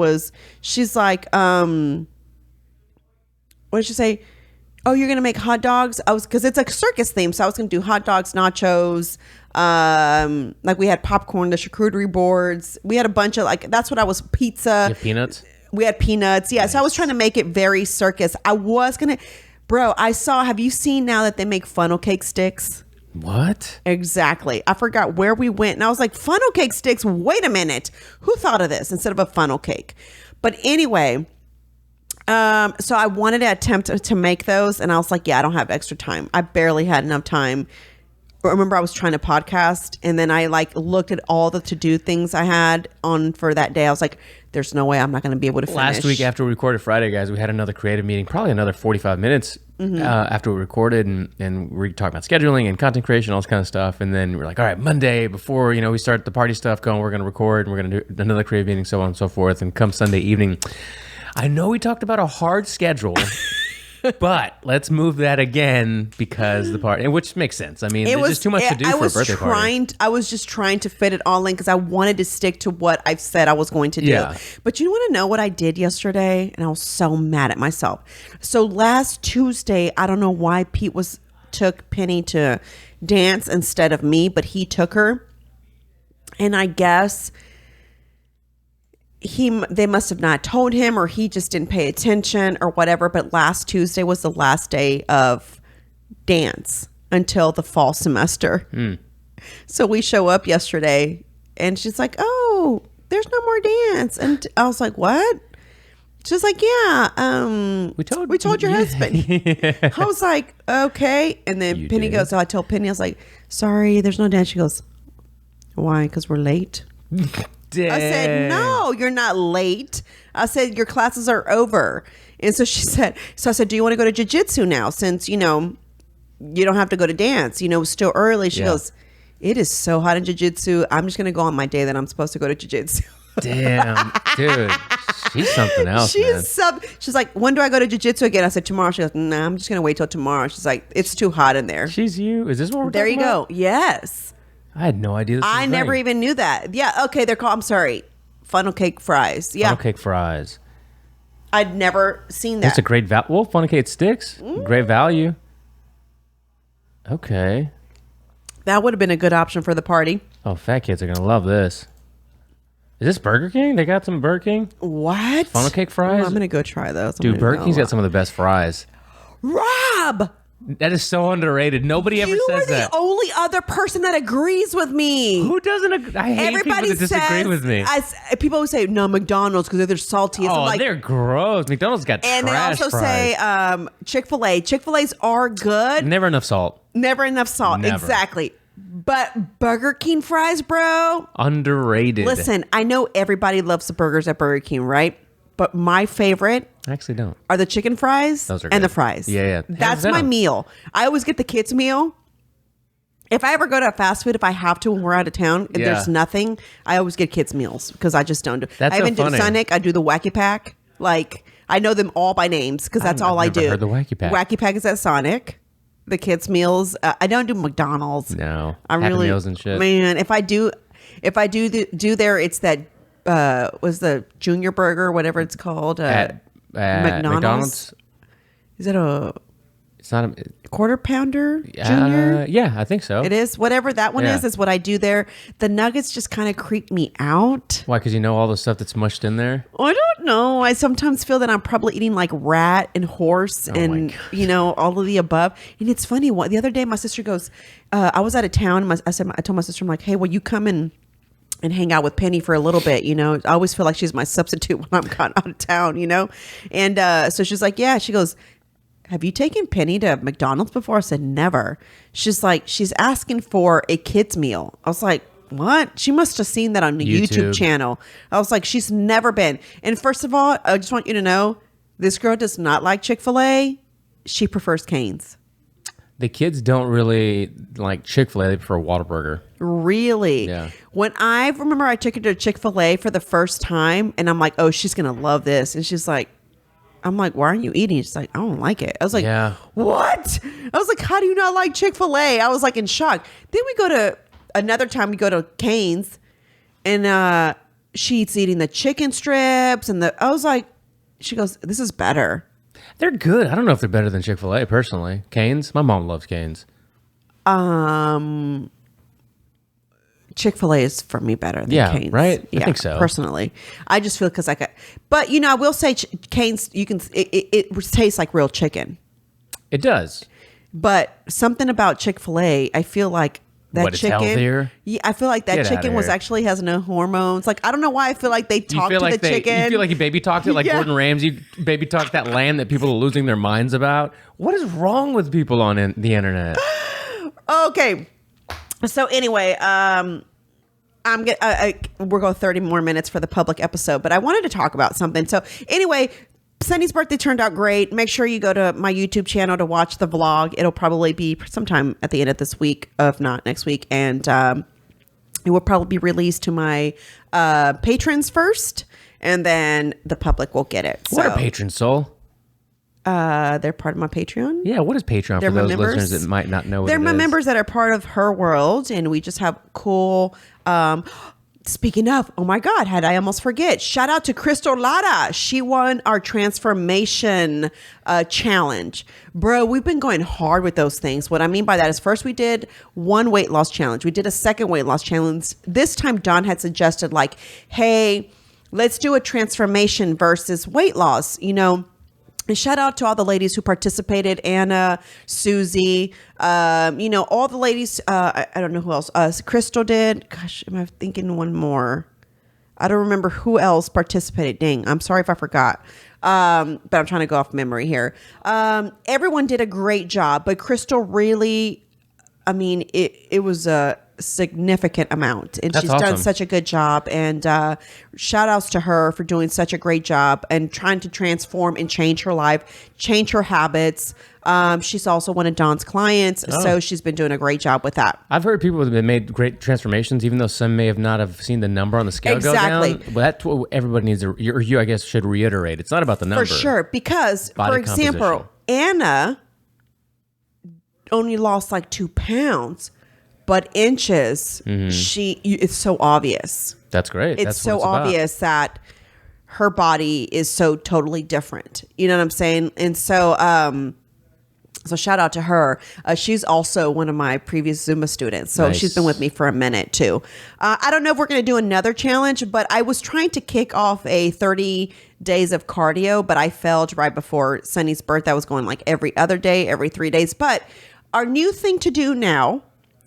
she's like, what did she say? Oh, you're going to make hot dogs? Cause it's a circus theme. So I was going to do hot dogs, nachos. Like we had popcorn, the charcuterie boards. We had a bunch of that's what I was, pizza. You have peanuts? We had peanuts. Yeah. Nice. So I was trying to make it very circus. Have you seen now that they make funnel cake sticks? What? Exactly. I forgot where we went and I was like, funnel cake sticks. Wait a minute. Who thought of this instead of a funnel cake? But anyway, so I wanted to attempt to make those and I was like, yeah, I don't have extra time. I barely had enough time. Remember I was trying to podcast and then I looked at all the to-do things I had on for that day. I was like, there's no way I'm not going to be able to finish. Last week after we recorded Friday, guys, we had another creative meeting, probably another 45 minutes after we recorded and we talked about scheduling and content creation, all this kind of stuff. And then we're like, all right, Monday before, we start the party stuff going, we're going to record and we're going to do another creative meeting, so on and so forth. And come Sunday evening, I know we talked about a hard schedule, but let's move that again because the party, which makes sense. I mean, there's just too much to do for a birthday party. I was just trying to fit it all in because I wanted to stick to what I've said I was going to do. Yeah. But you want to know what I did yesterday? And I was so mad at myself. So last Tuesday, I don't know why Pete took Penny to dance instead of me, but he took her. And I guess they must have not told him or he just didn't pay attention or whatever. But last Tuesday was the last day of dance until the fall semester. So we show up yesterday and she's like, oh, there's no more dance. And I was like, what? She's like, yeah, we told your husband. I was like, okay. And then Penny goes, so I told Penny, I was like, sorry, there's no dance. She goes, why? Because we're late. Dang. I said, no, you're not late. I said, your classes are over. And so I said, do you want to go to jiu-jitsu now since, you don't have to go to dance, it's still early. She goes, it is so hot in jiu-jitsu. I'm just going to go on my day that I'm supposed to go to jiu-jitsu. Damn, dude. She's something else, man. She's like, when do I go to jiu-jitsu again? I said, tomorrow. She goes, nah, I'm just going to wait till tomorrow. She's like, it's too hot in there. She's you. Is this what we're there talking you about? go. Yes. I had no idea. I never even knew that. Yeah. Okay. They're called, I'm sorry, funnel cake fries. Yeah. Funnel cake fries. I'd never seen that. That's a great value. Well, funnel cake sticks. Great value. Okay. That would have been a good option for the party. Oh, fat kids are going to love this. Is this Burger King? They got some Burger King? What? Funnel cake fries? Oh, I'm going to go try those. Dude, Burger King's got some of the best fries. Rob! That is so underrated. Nobody ever says that. You are the only other person that agrees with me. Who doesn't agree? I hate Everybody people that disagree with me. People always say, no, McDonald's because they're salty. Oh, like, they're gross. McDonald's got trash and they also fries. say Chick-fil-A. Chick-fil-A's are good. Never enough salt. Never enough salt. Never. Exactly. But Burger King fries, bro. Underrated. Listen, I know everybody loves the burgers at Burger King, right? But my favorite I actually don't. are the chicken fries Those are and good. the fries. Yeah. That's Hands my down. meal. I always get the kids' meal. If I ever go to fast food, if I have to when we're out of town, if Yeah. there's nothing, I always get kids' meals because I just don't do. That's I even so do funny. Sonic. I do the Wacky Pack. Like I know them all by names because that's all I I've do. never heard the Wacky Pack. Wacky Pack is at Sonic. The kids' meals. I don't do McDonald's. No. I Happy really, Meals and shit. man. If I do there, it's that was the Junior Burger, whatever it's called. At McDonald's? Is it a It's not a Quarter Pounder Junior. Yeah, I think so. It is. Whatever that one is what I do there. The nuggets just kind of creep me out. Why? Because you know all the stuff that's mushed in there? I don't know. I sometimes feel that I'm probably eating like rat and horse and, all of the above. And it's funny. The other day, my sister goes, I was out of town. I told my sister, I'm like, hey, will you come and hang out with Penny for a little bit? I always feel like she's my substitute when I'm gone out of town, And so she's like, yeah. She goes, have you taken Penny to McDonald's before? I said, never. She's like, she's asking for a kid's meal. I was like, what? She must have seen that on the YouTube channel. I was like, she's never been. And first of all, I just want you to know, this girl does not like Chick-fil-A. She prefers Cane's. The kids don't really like Chick-fil-A. They prefer Whataburger. Really? Yeah. When I remember I took her to Chick-fil-A for the first time, and I'm like, oh, she's going to love this. And she's like, I'm like, why aren't you eating? She's like, I don't like it. I was like, what? I was like, how do you not like Chick-fil-A? I was like in shock. Then another time we go to Cane's, and she's eating the chicken strips, and I was like, she goes, this is better. They're good. I don't know if they're better than Chick-fil-A personally. Cane's? My mom loves Cane's. Chick-fil-A is for me better than Cane's. Right? I think so. Personally. I just feel because but I will say Cane's, it tastes like real chicken. It does. But something about Chick-fil-A, I feel like that it's chicken. Healthier? Yeah, I feel like that chicken actually has no hormones. Like, I don't know why I feel like they talk to the chicken. You feel like you baby talked it, like Gordon Ramsay baby talked that land that people are losing their minds about. What is wrong with people on the internet? Okay. So anyway, we're going 30 more minutes for the public episode, but I wanted to talk about something. So anyway, Sunny's birthday turned out great. Make sure you go to my YouTube channel to watch the vlog. It'll probably be sometime at the end of this week, if not next week. And it will probably be released to my patrons first, and then the public will get it. What are patrons, Soul? They're part of my Patreon. Yeah, what is Patreon for those listeners that might not know what They're it my is? members that are part of HERR World, and we just have cool... Speaking of, oh my God, I almost forget. Shout out to Crystal Lara. She won our transformation challenge. Bro, we've been going hard with those things. What I mean by that is first we did one weight loss challenge. We did a second weight loss challenge. This time Don had suggested like, hey, let's do a transformation versus weight loss, And shout out to all the ladies who participated. Anna, Susie, all the ladies. I don't know who else. Crystal did. Gosh, am I thinking one more? I don't remember who else participated. Dang, I'm sorry if I forgot. But I'm trying to go off memory here. Everyone did a great job. But Crystal really, it was a significant amount, and she's done such a good job, and shout outs to her for doing such a great job and trying to transform and change her life, change her habits. She's also one of Don's clients, so she's been doing a great job with that. I've heard people have made great transformations, even though some may have not have seen the number on the scale go down. Well, that's what everybody needs to, or you, I guess, should reiterate. It's not about the number. For sure, because, for example, Anna only lost like 2 pounds, but inches, it's so obvious. That's great. It's so obvious that her body is so totally different. You know what I'm saying? And so, so shout out to her. She's also one of my previous Zumba students. So she's been with me for a minute too. I don't know if we're going to do another challenge, but I was trying to kick off a 30 days of cardio, but I failed right before Sunny's birthday. I was going like every other day, every 3 days. But our new thing to do now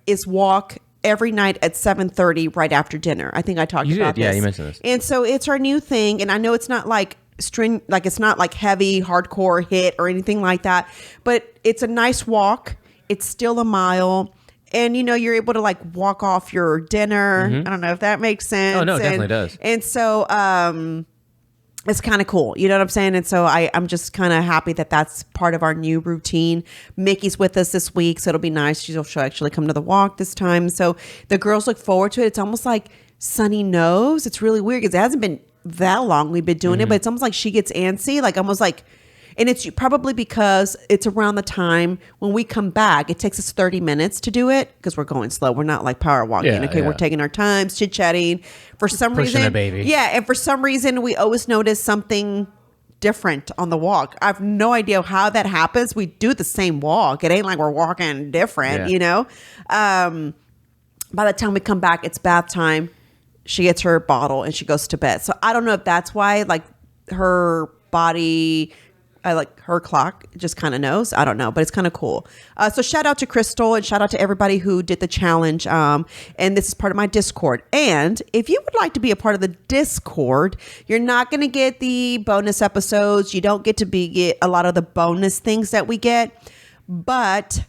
is walk every night at 7:30 right after dinner. I think I talked about this. Yeah, you mentioned this. And so it's our new thing. And I know it's not like it's not like heavy, hardcore hit or anything like that, but it's a nice walk. It's still a mile. And, you're able to like walk off your dinner. I don't know if that makes sense. Oh, no, it definitely does. And so, it's kind of cool. You know what I'm saying? And so I'm just kind of happy that that's part of our new routine. Mickey's with us this week, so it'll be nice. She'll actually come to the walk this time. So the girls look forward to it. It's almost like Sunny knows. It's really weird because it hasn't been that long we've been doing it, but it's almost like she gets antsy, like almost like, and it's probably because it's around the time when we come back. It takes us 30 minutes to do it because we're going slow. We're not like power walking. We're taking our time, chit-chatting. For some reason, a baby. Yeah, and for some reason, we always notice something different on the walk. I have no idea how that happens. We do the same walk. It ain't like we're walking different, you know? By the time we come back, it's bath time. She gets her bottle and she goes to bed. So I don't know if that's why, like, her body, like her clock just kind of knows. I don't know, but it's kind of cool. So shout out to Crystal and shout out to everybody who did the challenge. And this is part of my Discord. And if you would like to be a part of the Discord, you're not going to get the bonus episodes. You don't get to get a lot of the bonus things that we get, but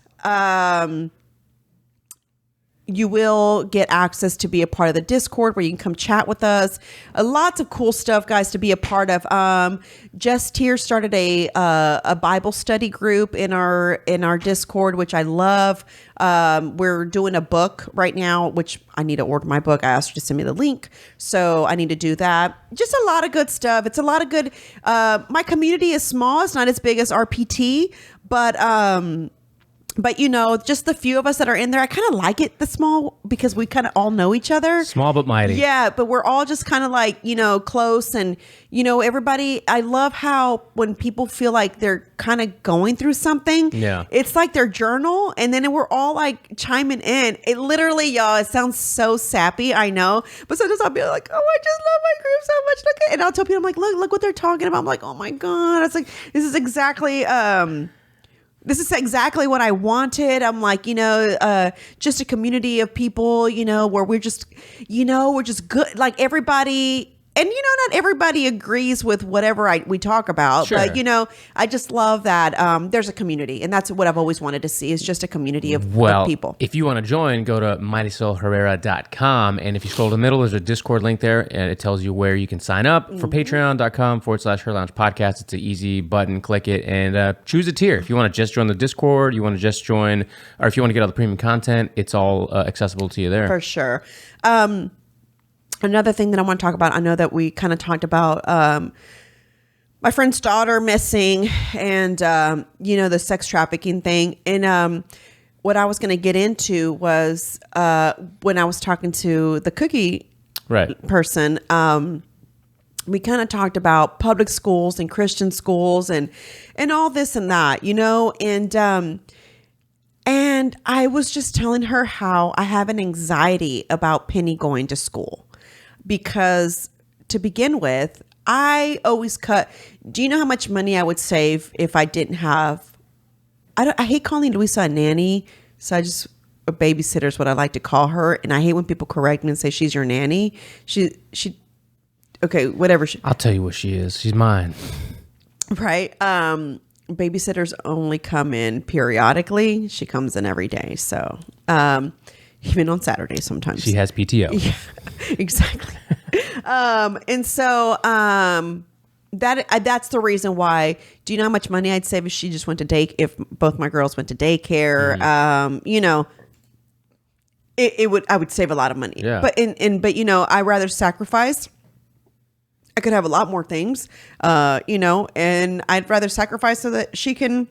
you will get access to be a part of the Discord where you can come chat with us. Lots of cool stuff, guys, to be a part of. Just here started a Bible study group in our Discord, which I love. We're doing a book right now, which I need to order my book. I asked her to send me the link, so I need to do that. Just a lot of good stuff. It's a lot of good. My community is small. It's not as big as RPT, but you know, just the few of us that are in there, I kind of like it, the small, because we kind of all know each other. Small but mighty. Yeah, but we're all just kind of like, you know, close. And, you know, everybody, I love how when people feel like they're kind of going through something, it's like their journal. And then we're all like chiming in. It literally, y'all, it sounds so sappy, I know. But sometimes I'll be like, oh, I just love my group so much. Look at, and I'll tell people, I'm like, look what they're talking about. I'm like, oh my God. It's like, this is exactly what I wanted. I'm like, you know, just a community of people, you know, where we're just good. Like everybody, and, you know, not everybody agrees with whatever we talk about, but, you know, I just love that there's a community. And that's what I've always wanted to see, is just a community of people. If you want to join, go to MarisolHerrera.com. And if you scroll to the middle, there's a Discord link there, and it tells you where you can sign up for Patreon.com/Her Lounge Podcast. It's an easy button. Click it and choose a tier. If you want to just join the Discord, you want to just join, or if you want to get all the premium content, it's all accessible to you there. For sure. Another thing that I want to talk about, I know that we kind of talked about my friend's daughter missing and, you know, the sex trafficking thing. And what I was going to get into was when I was talking to the cookie person, we kind of talked about public schools and Christian schools and all this and that, you know, and I was just telling her how I have an anxiety about Penny going to school. Because to begin with, I always do you know how much money I would save if I didn't have, I hate calling Louisa a nanny. So a babysitter is what I like to call her. And I hate when people correct me and say she's your nanny. Okay, whatever. I'll tell you what she is. She's mine. Right. Babysitters only come in periodically. She comes in every day. So, even on Saturdays sometimes. She has PTO. Yeah, exactly. And so that's the reason why. Do you know how much money I'd save if she just went to if both my girls went to daycare? Mm-hmm. You know, I would save a lot of money. Yeah. But you know, I rather sacrifice. I could have a lot more things, you know, and I'd rather sacrifice so that she can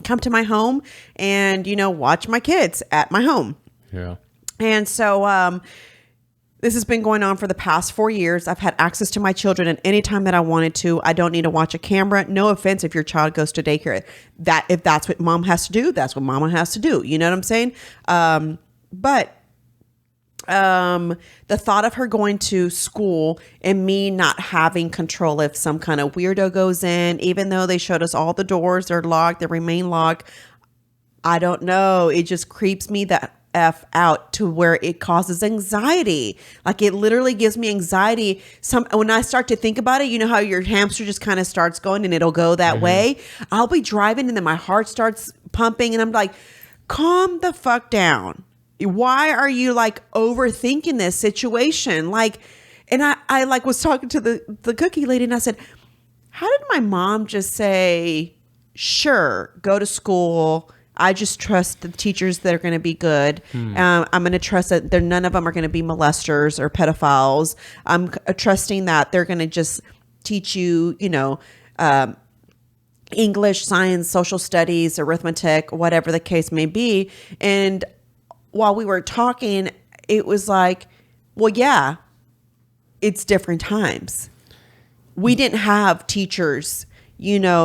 come to my home and, you know, watch my kids at my home. Yeah. And so this has been going on for the past 4 years. I've had access to my children at any time that I wanted to. I don't need to watch a camera. No offense if your child goes to daycare. If that's what mom has to do, that's what mama has to do. You know what I'm saying? But the thought of her going to school and me not having control if some kind of weirdo goes in, even though they showed us all the doors, they're locked, they remain locked. I don't know. It just creeps me that F out to where it causes anxiety. Like it literally gives me anxiety. When I start to think about it, you know how your hamster just kind of starts going and it'll go that way. I'll be driving and then my heart starts pumping and I'm like, calm the fuck down. Why are you like overthinking this situation? Like, and I like was talking to the cookie lady and I said, how did my mom just say, sure, go to school. I just trust the teachers that are going to be good. I'm going to trust that none of them are going to be molesters or pedophiles. I'm trusting that they're going to just teach you, you know, English, science, social studies, arithmetic, whatever the case may be. And while we were talking, it was like, well, yeah, it's different times. we didn't have teachers,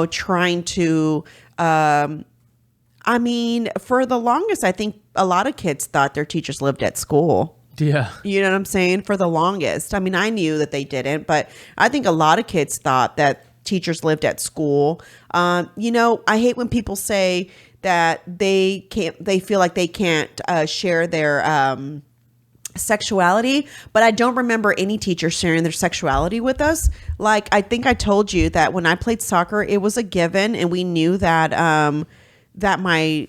trying to, I mean, for the longest, I think a lot of kids thought their teachers lived at school. Yeah. You know what I'm saying? For the longest. I mean, I knew that they didn't, but I think a lot of kids thought that teachers lived at school. I hate when people say that they feel like they can't share their sexuality, but I don't remember any teacher sharing their sexuality with us. Like, I think I told you that when I played soccer, it was a given, and we knew that that my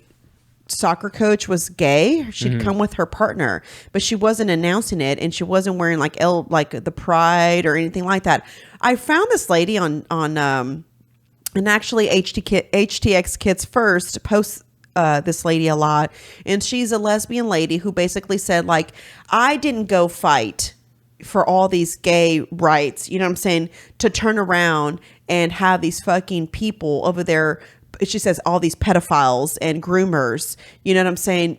soccer coach was gay. She'd come with her partner, but she wasn't announcing it, and she wasn't wearing like the pride or anything like that. I found this lady on and actually HTX Kids First posts this lady a lot, and she's a lesbian lady who basically said, like, I didn't go fight for all these gay rights, you know what I'm saying, to turn around and have these fucking people over there. She says all these pedophiles and groomers, you know what I'm saying,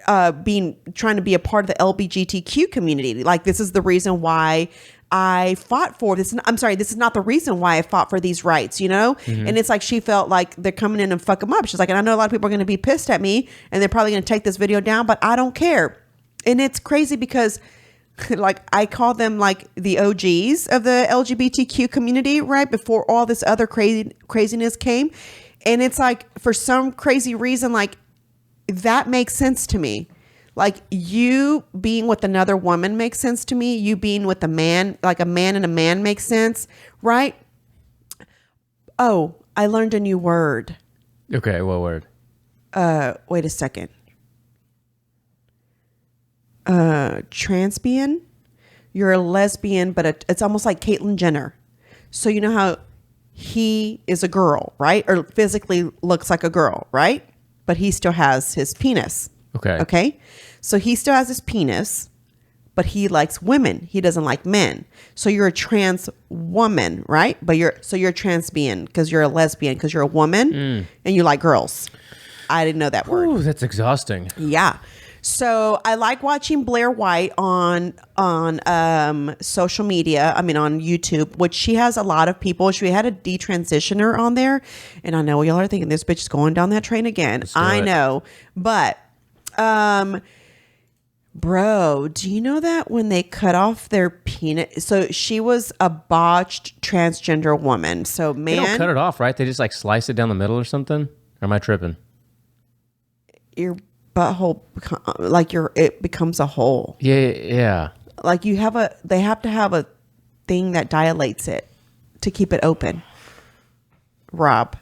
trying to be a part of the LGBTQ community. Like, this is the reason why I fought for this. I'm sorry, this is not the reason why I fought for these rights, And it's like she felt like they're coming in and fuck them up. She's like, and I know a lot of people are going to be pissed at me, and they're probably going to take this video down, but I don't care. And it's crazy because, like, I call them like the OGs of the LGBTQ community, right? Before all this other craziness came. And it's like, for some crazy reason, like, that makes sense to me. Like, you being with another woman makes sense to me. You being with a man, like a man and a man, makes sense, right? Oh, I learned a new word. Okay, what word? Wait a second. Transbian. You're a lesbian, but it's almost like Caitlyn Jenner. So you know how he is a girl, right? Or physically looks like a girl, right? But he still has his penis. Okay. So he still has his penis, but he likes women. He doesn't like men. So you're a trans woman, right? But you're a transbian because you're a lesbian because you're a woman and you like girls. I didn't know that word. Ooh, that's exhausting. Yeah. So I like watching Blair White on social media. I mean, on YouTube, which she has a lot of people. She had a detransitioner on there, and I know y'all are thinking this bitch is going down that train again. I know, but bro, do you know that when they cut off their penis? So she was a botched transgender woman. So man, they don't cut it off, right? They just like slice it down the middle or something. Or am I tripping? Your butthole, like it becomes a hole. Yeah. Like they have to have a thing that dilates it to keep it open. Rob.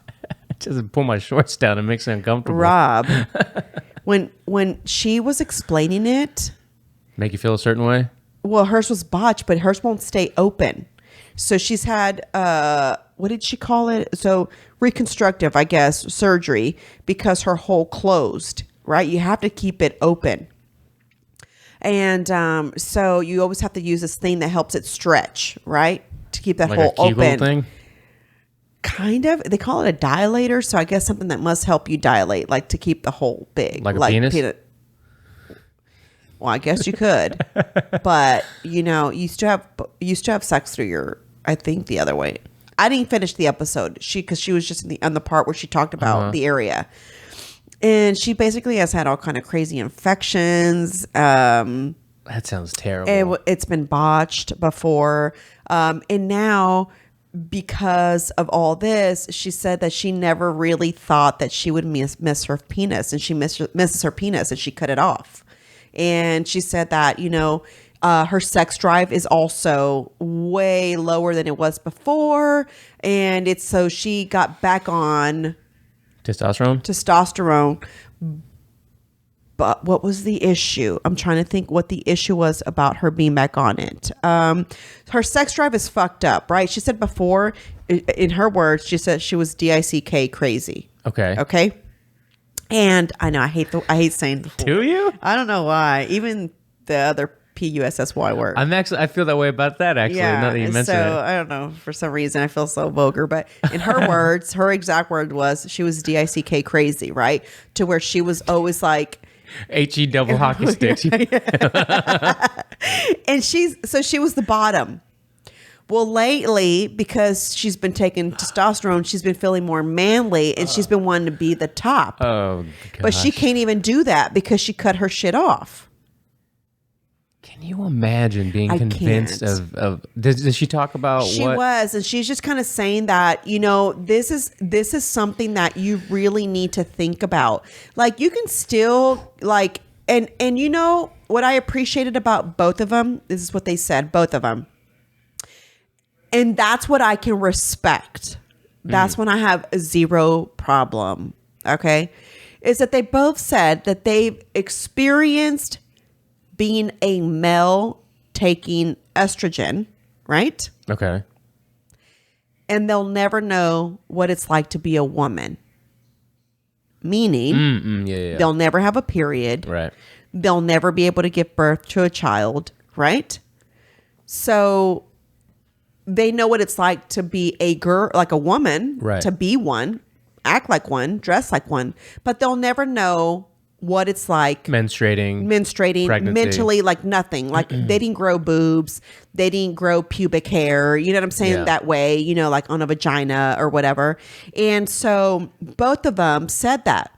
Just pull my shorts down and makes it uncomfortable. Rob. When she was explaining it. Make you feel a certain way? Well, hers was botched, but hers won't stay open. So she's had, what did she call it? So reconstructive, I guess, surgery, because her hole closed, right? You have to keep it open. And so you always have to use this thing that helps it stretch, right? To keep that like hole a Kegel open. Thing? Kind of. They call it a dilator. So I guess something that must help you dilate, like to keep the hole big. Like a penis? Well, I guess you could. But, you still have sex through your, I think, the other way. I didn't finish the episode because she was just on the part where she talked about the area. And she basically has had all kind of crazy infections. That sounds terrible. It's been botched before. And now, because of all this, she said that she never really thought that she would miss her penis. And she misses her penis and she cut it off. And she said that, her sex drive is also way lower than it was before. And so she got back on testosterone. But what was the issue? I'm trying to think what the issue was about her being back on it. Her sex drive is fucked up, right? She said before, in her words, she said she was DICK crazy. Okay. And I know I hate saying the full. Do you? I don't know why. Even the other PUSSY word. I feel that way about that actually. Yeah. Now that you mentioned it. I don't know. For some reason, I feel so vulgar. But in her words, her exact word was she was DICK crazy, right? To where she was always like HE double hockey sticks. And she was the bottom. Well, lately, because she's been taking testosterone, she's been feeling more manly, and she's been wanting to be the top. Oh, gosh. But she can't even do that because she cut her shit off. Can you imagine being convinced can't. of does she talk about She what? was, and she's just kind of saying that, this is something that you really need to think about. Like, you can still like, and what I appreciated about both of them, this is what they said, both of them. And that's what I can respect. That's when I have zero problem. Okay. Is that they both said that they've experienced being a male taking estrogen, right? Okay. And they'll never know what it's like to be a woman. Meaning, Yeah. they'll never have a period. Right. They'll never be able to give birth to a child, right? So they know what it's like to be a girl, like a woman, Right. to be one, act like one, dress like one, but they'll never know what it's like menstruating, pregnancy. mentally, like nothing. Like they didn't grow boobs, they didn't grow pubic hair, you know what I'm saying? Yeah. That way, like on a vagina or whatever. And so both of them said that.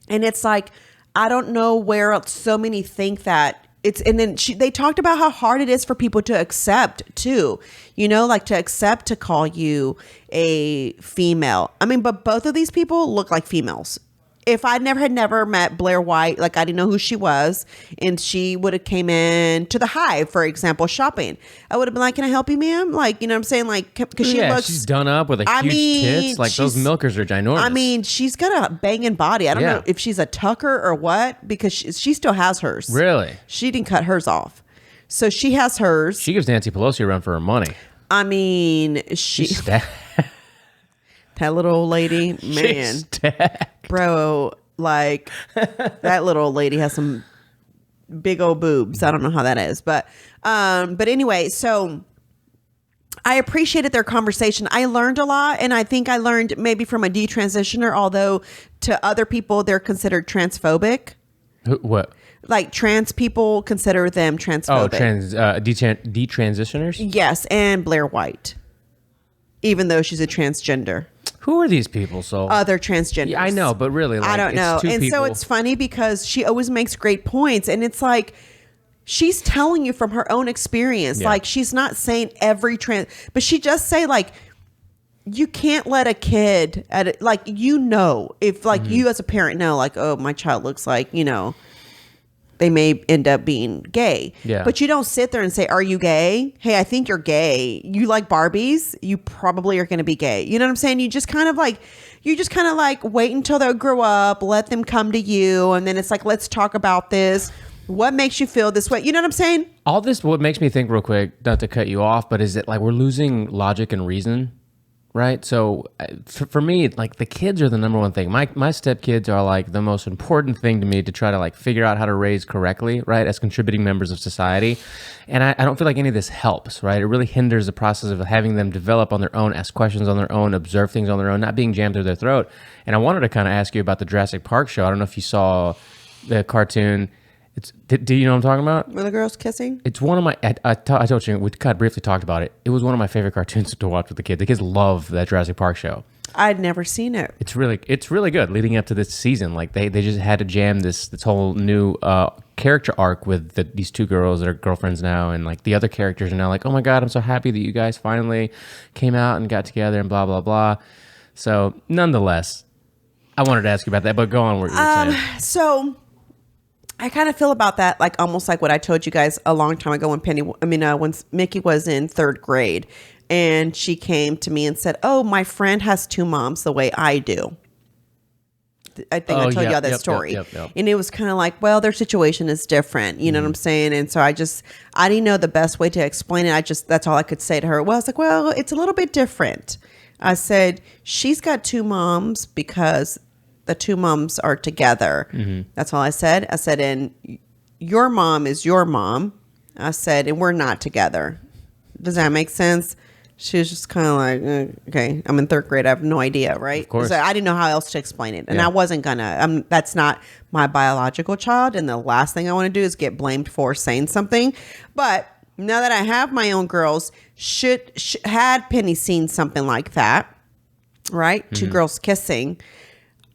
And it's like, I don't know where so many think that it's, and then they talked about how hard it is for people to accept too, like to accept to call you a female. I mean, but both of these people look like females. If I had never met Blair White, like I didn't know who she was, and she would have came in to the Hive, for example, shopping, I would have been like, "Can I help you, ma'am?" Like, you know what I'm saying? Like, because she looks, she's done up with huge tits. Like those milkers are ginormous. I mean, she's got a banging body. I don't know if she's a tucker or what, because she still has hers. Really? She didn't cut hers off, so she has hers. She gives Nancy Pelosi a run for her money. I mean, that little old lady, man. Bro, like that little old lady has some big old boobs. I don't know how that is, but anyway, so I appreciated their conversation. I learned a lot, and I think I learned maybe from a detransitioner, although to other people they're considered transphobic. What? Like trans people consider them transphobic. Oh, detransitioners? Yes, and Blair White, even though she's a transgender. Who are these people? So other transgenders. Yeah, I know, but really, like, I don't know. And so it's funny because she always makes great points, and it's like she's telling you from her own experience. Yeah. Like, she's not saying every but she just say like, you can't let a kid if like you as a parent know, like, oh, my child looks like, they may end up being gay. Yeah. But you don't sit there and say, are you gay? Hey, I think you're gay. You like Barbies? You probably are going to be gay. You know what I'm saying? You just kind of like wait until they grow up, let them come to you. And then it's like, let's talk about this. What makes you feel this way? You know what I'm saying? All this, what makes me think real quick, not to cut you off, but is it like we're losing logic and reason? Right. So for me, like the kids are the number one thing. My stepkids are like the most important thing to me to try to like figure out how to raise correctly, right, as contributing members of society. And I don't feel like any of this helps, right? It really hinders the process of having them develop on their own, ask questions on their own, observe things on their own, not being jammed through their throat. And I wanted to kind of ask you about the Jurassic Park show. I don't know if you saw the cartoon. Do you know what I'm talking about? Were the girls kissing? It's one of my, I told you, we kind of briefly talked about it. It was one of my favorite cartoons to watch with the kids. The kids love that Jurassic Park show. I'd never seen it. It's really good leading up to this season. Like they just had to jam this whole new character arc with these two girls that are girlfriends now. And like the other characters are now like, oh my God, I'm so happy that you guys finally came out and got together and blah, blah, blah. So nonetheless, I wanted to ask you about that, but go on what you were saying. So I kind of feel about that, like almost like what I told you guys a long time ago when Mickey was in third grade, and she came to me and said, "Oh, my friend has two moms the way I do." I think I told you all that story. Yep. And it was kind of like, well, their situation is different. You know what I'm saying? And so I didn't know the best way to explain it. That's all I could say to her. Well, I was like, well, it's a little bit different. I said, she's got two moms because the two moms are together. Mm-hmm. That's all I said. I said, and your mom is your mom. I said, and we're not together. Does that make sense? She was just kind of like, okay, I'm in third grade. I have no idea, right? Of course. So I didn't know how else to explain it. And I wasn't gonna, that's not my biological child. And the last thing I want to do is get blamed for saying something. But now that I have my own girls, had Penny seen something like that, right? Two girls kissing,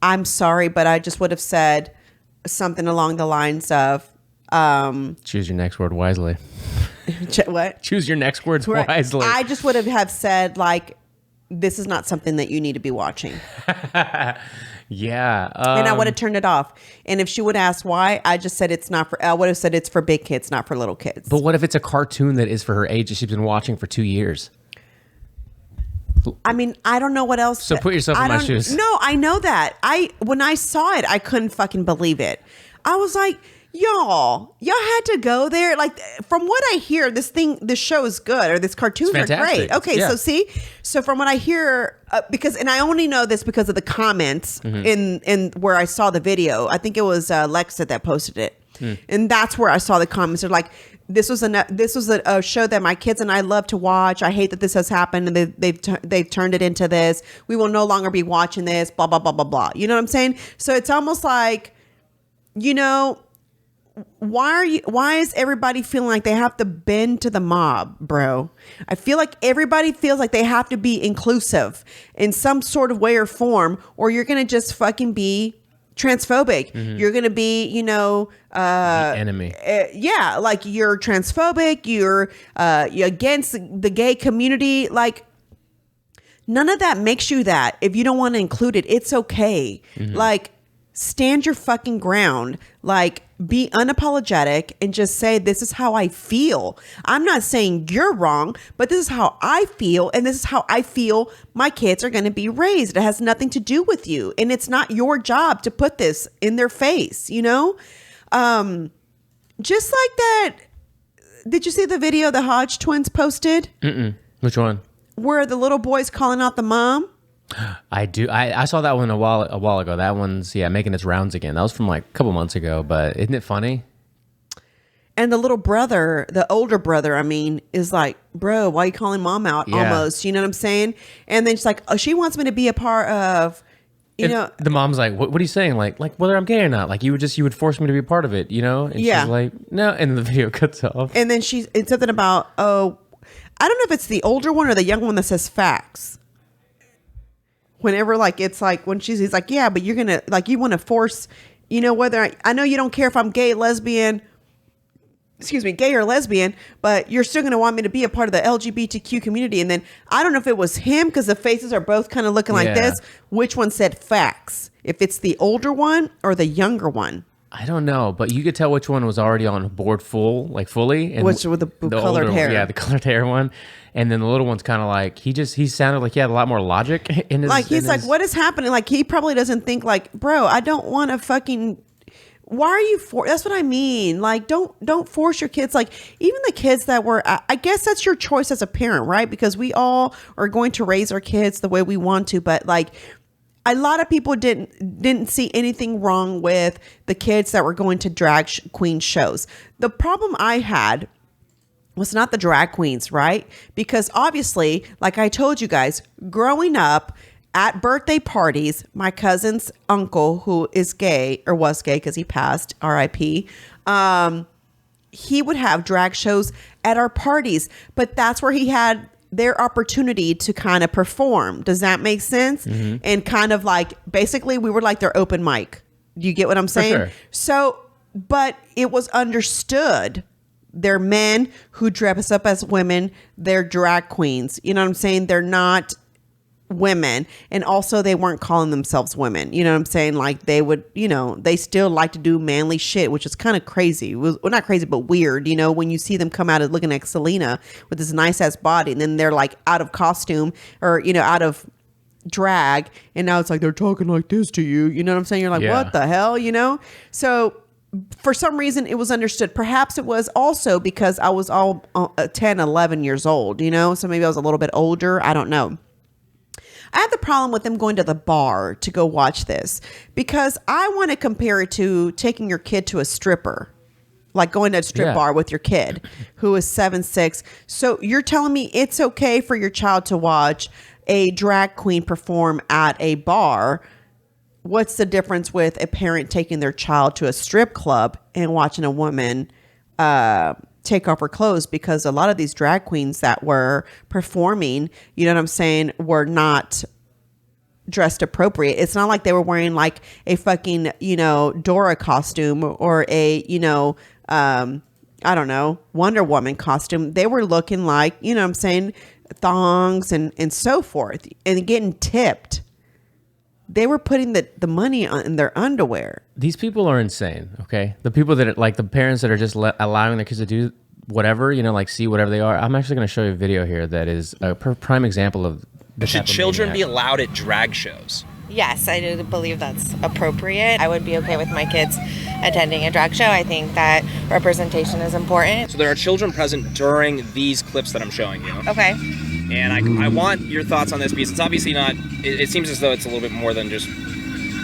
I'm sorry, but I just would have said something along the lines of, choose your next word wisely. What? Choose your next words wisely. I just would have said, like, this is not something that you need to be watching. Yeah. And I would have turned it off. And if she would ask why, I just said I would have said it's for big kids, not for little kids. But what if it's a cartoon that is for her age that she's been watching for 2 years? I mean, I don't know what else. So put yourself in my shoes. No, I know that. When I saw it, I couldn't fucking believe it. I was like, y'all had to go there. Like, from what I hear, this show is good, or this cartoons are great. Okay, yeah. So from what I hear, and I only know this because of the comments in where I saw the video. I think it was Lexa that posted it, and that's where I saw the comments. They're like, this was a show that my kids and I love to watch. I hate that this has happened, and they've turned it into this. We will no longer be watching this. Blah blah blah blah blah. You know what I'm saying? So it's almost like, you know, why is everybody feeling like they have to bend to the mob, bro? I feel like everybody feels like they have to be inclusive in some sort of way or form, or you're gonna just fucking be transphobic. You're gonna be, you know, the enemy. Yeah, like you're transphobic. You're against the gay community. Like, none of that makes you that. If you don't want to include it, it's okay. Like, stand your fucking ground. Like, be unapologetic and just say, this is how I feel. I'm not saying you're wrong, but this is how I feel. And this is how I feel my kids are going to be raised. It has nothing to do with you. And it's not your job to put this in their face, you know? Just like that. Did you see the video the Hodge twins posted? Which one? Where the little boy's calling out the mom? I do. I saw that one a while ago. That one's making its rounds again. That was from like a couple months ago. But isn't it funny? And the little brother, the older brother, I mean, is like, bro, why are you calling mom out? Yeah. Almost, you know what I'm saying? And then she's like, oh, she wants me to be a part of, you know. The mom's like, what are you saying? Like whether I'm gay or not? Like you would force me to be a part of it, you know? And she's like, no. And the video cuts off. And then it's something about, oh, I don't know if it's the older one or the young one that says facts. Whenever, like, it's like when he's like, yeah, but you're gonna, like, you want to force, you know, whether I know you don't care if I'm gay or lesbian, but you're still gonna want me to be a part of the LGBTQ community. And then I don't know if it was him, because the faces are both kind of looking like this. Which one said facts? If it's the older one or the younger one? I don't know, but you could tell which one was already on board fully. And which with the colored hair. Yeah, the colored hair one. And then the little one's kind of like, he sounded like he had a lot more logic in his... Like, he's like, what is happening? Like, he probably doesn't think like, bro, I don't want to fucking... Why are you that's what I mean. Like, don't force your kids. Like, even the kids that were... I guess that's your choice as a parent, right? Because we all are going to raise our kids the way we want to. But, like, a lot of people didn't see anything wrong with the kids that were going to drag queen shows. The problem I had was not the drag queens, right? Because obviously, like I told you guys, growing up at birthday parties, my cousin's uncle, who is gay, or was gay because he passed, RIP, he would have drag shows at our parties, but that's where he had their opportunity to kind of perform. Does that make sense? And kind of like, basically we were like their open mic. Do you get what I'm saying? For sure. So, but it was understood. They're men who dress up as women. They're drag queens. You know what I'm saying? They're not women. And also they weren't calling themselves women. You know what I'm saying? Like, they would, you know, they still like to do manly shit, which is kind of crazy. Well, not crazy, but weird. You know, when you see them come out as looking like Selena with this nice ass body, and then they're like out of costume, or, you know, out of drag. And now it's like, they're talking like this to you. You know what I'm saying? You're like, what the hell? You know? So for some reason it was understood. Perhaps it was also because I was all 10, 11 years old, you know? So maybe I was a little bit older. I don't know. I have the problem with them going to the bar to go watch this, because I want to compare it to taking your kid to a stripper, like going to a strip bar with your kid who is 7, 6. So you're telling me it's okay for your child to watch a drag queen perform at a bar? What's the difference with a parent taking their child to a strip club and watching a woman take off her clothes, because a lot of these drag queens that were performing, you know what I'm saying, were not dressed appropriate. It's not like they were wearing like a fucking, you know, Dora costume or a, you know, I don't know, Wonder Woman costume. They were looking like, you know what I'm saying, thongs and so forth, and getting tipped. They were putting the money in their underwear. These people are insane, okay? The people that, like the parents that are just allowing their kids to do whatever, you know, like see whatever they are. I'm actually going to show you a video here that is a prime example of this. Should children be allowed at drag shows? Yes, I do believe that's appropriate. I would be okay with my kids attending a drag show. I think that representation is important. So there are children present during these clips that I'm showing you. Okay. And I want your thoughts on this, because it's obviously not, it seems as though it's a little bit more than just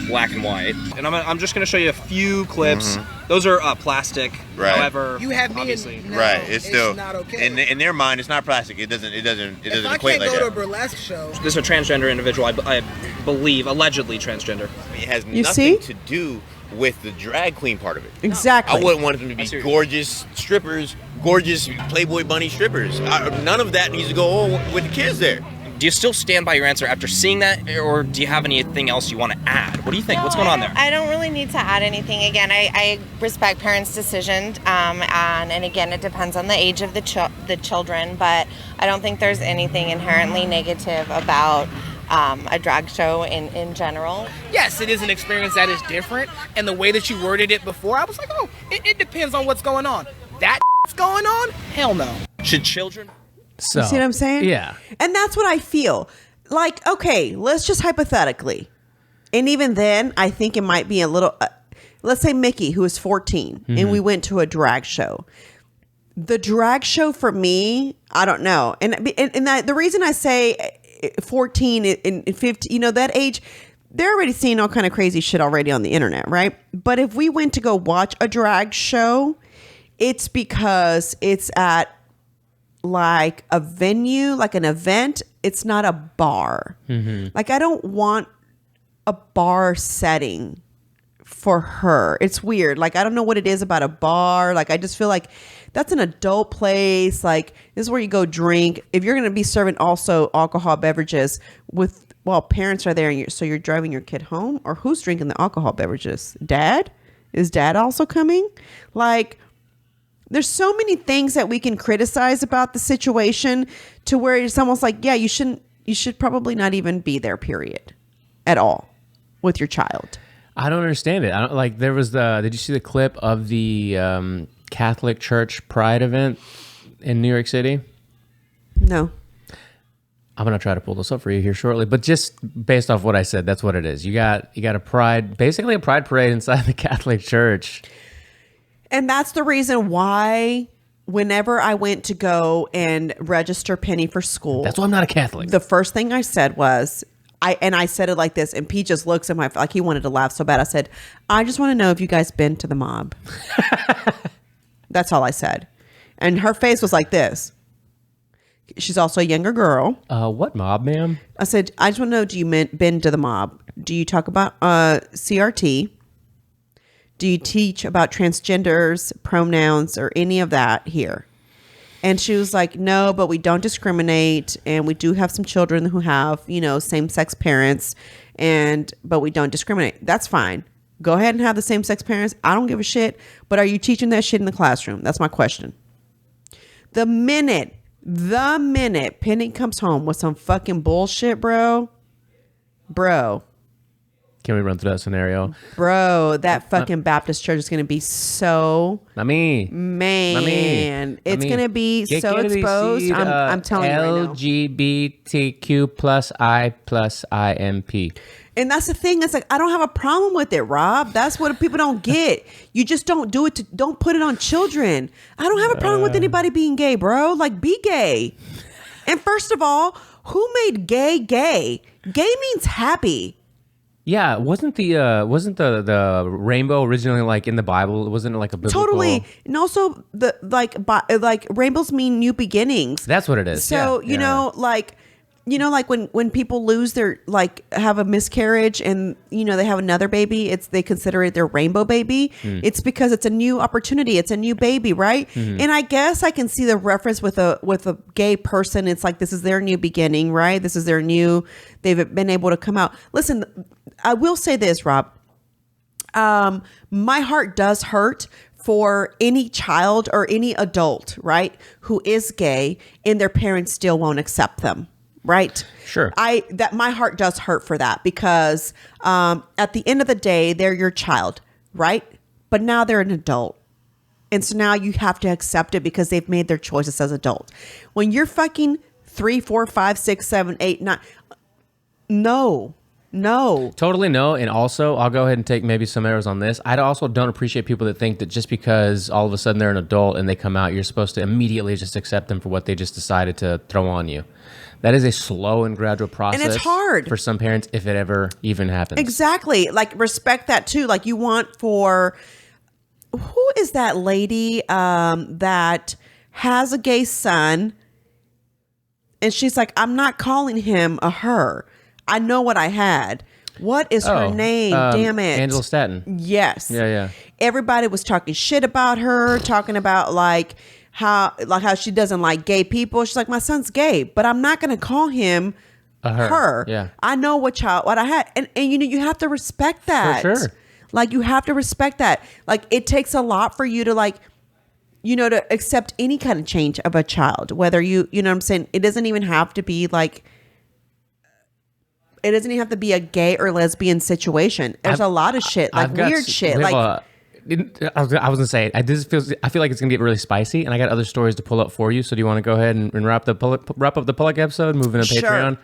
black and white. And I'm just going to show you a few clips. Those are plastic. Right. However, you have me obviously. No, right. It's still not okay. In their mind, it's not plastic. It doesn't equate like that. If I can't go to a burlesque show. This is a transgender individual, I believe, allegedly transgender. It has nothing to do with the drag queen part of it. Exactly. I wouldn't want them to be gorgeous strippers, gorgeous Playboy bunny strippers. None of that needs to go on with the kids there. Do you still stand by your answer after seeing that, or do you have anything else you want to add? What do you think? No, what's going on there? I don't really need to add anything. Again, I respect parents' decisions, and again, it depends on the age of the children, but I don't think there's anything inherently negative about a drag show in general. Yes, it is an experience that is different, and the way that you worded it before, I was like, oh, it depends on what's going on. That going on? Hell no. Should children? So, you see what I'm saying? Yeah. And that's what I feel. Like, okay, let's just hypothetically. And even then, I think it might be a little, let's say Mickey, who is 14, and we went to a drag show. The drag show for me, I don't know. And the reason I say 14 and 15, you know, that age, they're already seeing all kind of crazy shit already on the internet, right? But if we went to go watch a drag show, it's because it's at like a venue, like an event. It's not a bar. Like, I don't want a bar setting for her. It's weird. Like, I don't know what it is about a bar. Like, I just feel like that's an adult place. Like, this is where you go drink. If you're going to be serving also alcohol beverages while parents are there, and so you're driving your kid home, or who's drinking the alcohol beverages? Dad? Is dad also coming? Like, there's so many things that we can criticize about the situation, to where it's almost like, yeah, you should probably not even be there, period, at all, with your child. I don't understand it. I don't, like, there was did you see the clip of the Catholic Church Pride event in New York City? No. I'm going to try to pull this up for you here shortly, but just based off what I said, that's what it is. You got a pride, basically a pride parade inside the Catholic Church. And that's the reason why whenever I went to go and register Penny for school, that's why I'm not a Catholic. The first thing I said was, I said it like this, and Pete just looks at my, like he wanted to laugh so bad. I said, I just want to know if you guys been to the mob. That's all I said. And her face was like this. She's also a younger girl. What mob, ma'am? I said, I just want to know, do you been to the mob? Do you talk about CRT? Do you teach about transgenders, pronouns, or any of that here? And she was like, no, but we don't discriminate. And we do have some children who have, you know, same-sex parents, but we don't discriminate. That's fine. Go ahead and have the same-sex parents. I don't give a shit. But are you teaching that shit in the classroom? That's my question. The minute Penny comes home with some fucking bullshit, bro. Can we run through that scenario? Bro, that fucking Baptist church is going to be so... Mami. Man. It's going to be so exposed. I'm telling you right now. LGBTQ plus IMP. And that's the thing. It's like, I don't have a problem with it, Rob. That's what people don't get. You just don't do it. Don't put it on children. I don't have a problem with anybody being gay, bro. Like, be gay. And first of all, who made gay gay? Gay means happy. Yeah, wasn't the rainbow originally like in the Bible? Wasn't it like a biblical? Totally, and also like rainbows mean new beginnings. That's what it is. So you know, like you know, like when people lose their, like, have a miscarriage and, you know, they have another baby, they consider it their rainbow baby. It's because it's a new opportunity. It's a new baby, right? And I guess I can see the reference with a gay person. It's like, this is their new beginning, right? This is their new, they've been able to come out. Listen, I will say this, Rob. My heart does hurt for any child or any adult, right, who is gay and their parents still won't accept them, right? Sure. My heart does hurt for that because at the end of the day, they're your child, right? But now they're an adult. And so now you have to accept it because they've made their choices as adults. When you're fucking 3, 4, 5, 6, 7, 8, 9, no. Totally no. And also, I'll go ahead and take maybe some arrows on this. I also don't appreciate people that think that just because all of a sudden they're an adult and they come out, you're supposed to immediately just accept them for what they just decided to throw on you. That is a slow and gradual process. And it's hard for some parents if it ever even happens. Exactly. Like, respect that too. Like, you want for, who is that lady that has a gay son? And she's like, I'm not calling him a her. I know what I had. What is her name? Damn it. Angela Stanton. Yes. Yeah. Everybody was talking shit about her, talking about like how she doesn't like gay people. She's like, my son's gay, but I'm not going to call him a her. Yeah. I know what I had. And you know, you have to respect that. For sure. Like, you have to respect that. Like, it takes a lot for you to, like, you know, to accept any kind of change of a child, whether you know what I'm saying? It doesn't even have to be like, it doesn't even have to be a gay or lesbian situation. There's a lot of shit, like weird shit. Like, I was gonna say, I feel like it's gonna get really spicy, and I got other stories to pull up for you. So do you want to go ahead and wrap up the Pull-Up episode, move into Sure. Patreon?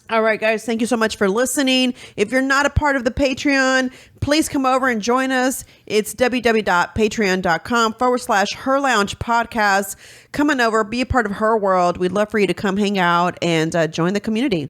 All right, guys, thank you so much for listening. If you're not a part of the Patreon, please come over and join us. It's www.patreon.com/Her Lounge Podcast. Come on over, be a part of her world. We'd love for you to come hang out and join the community.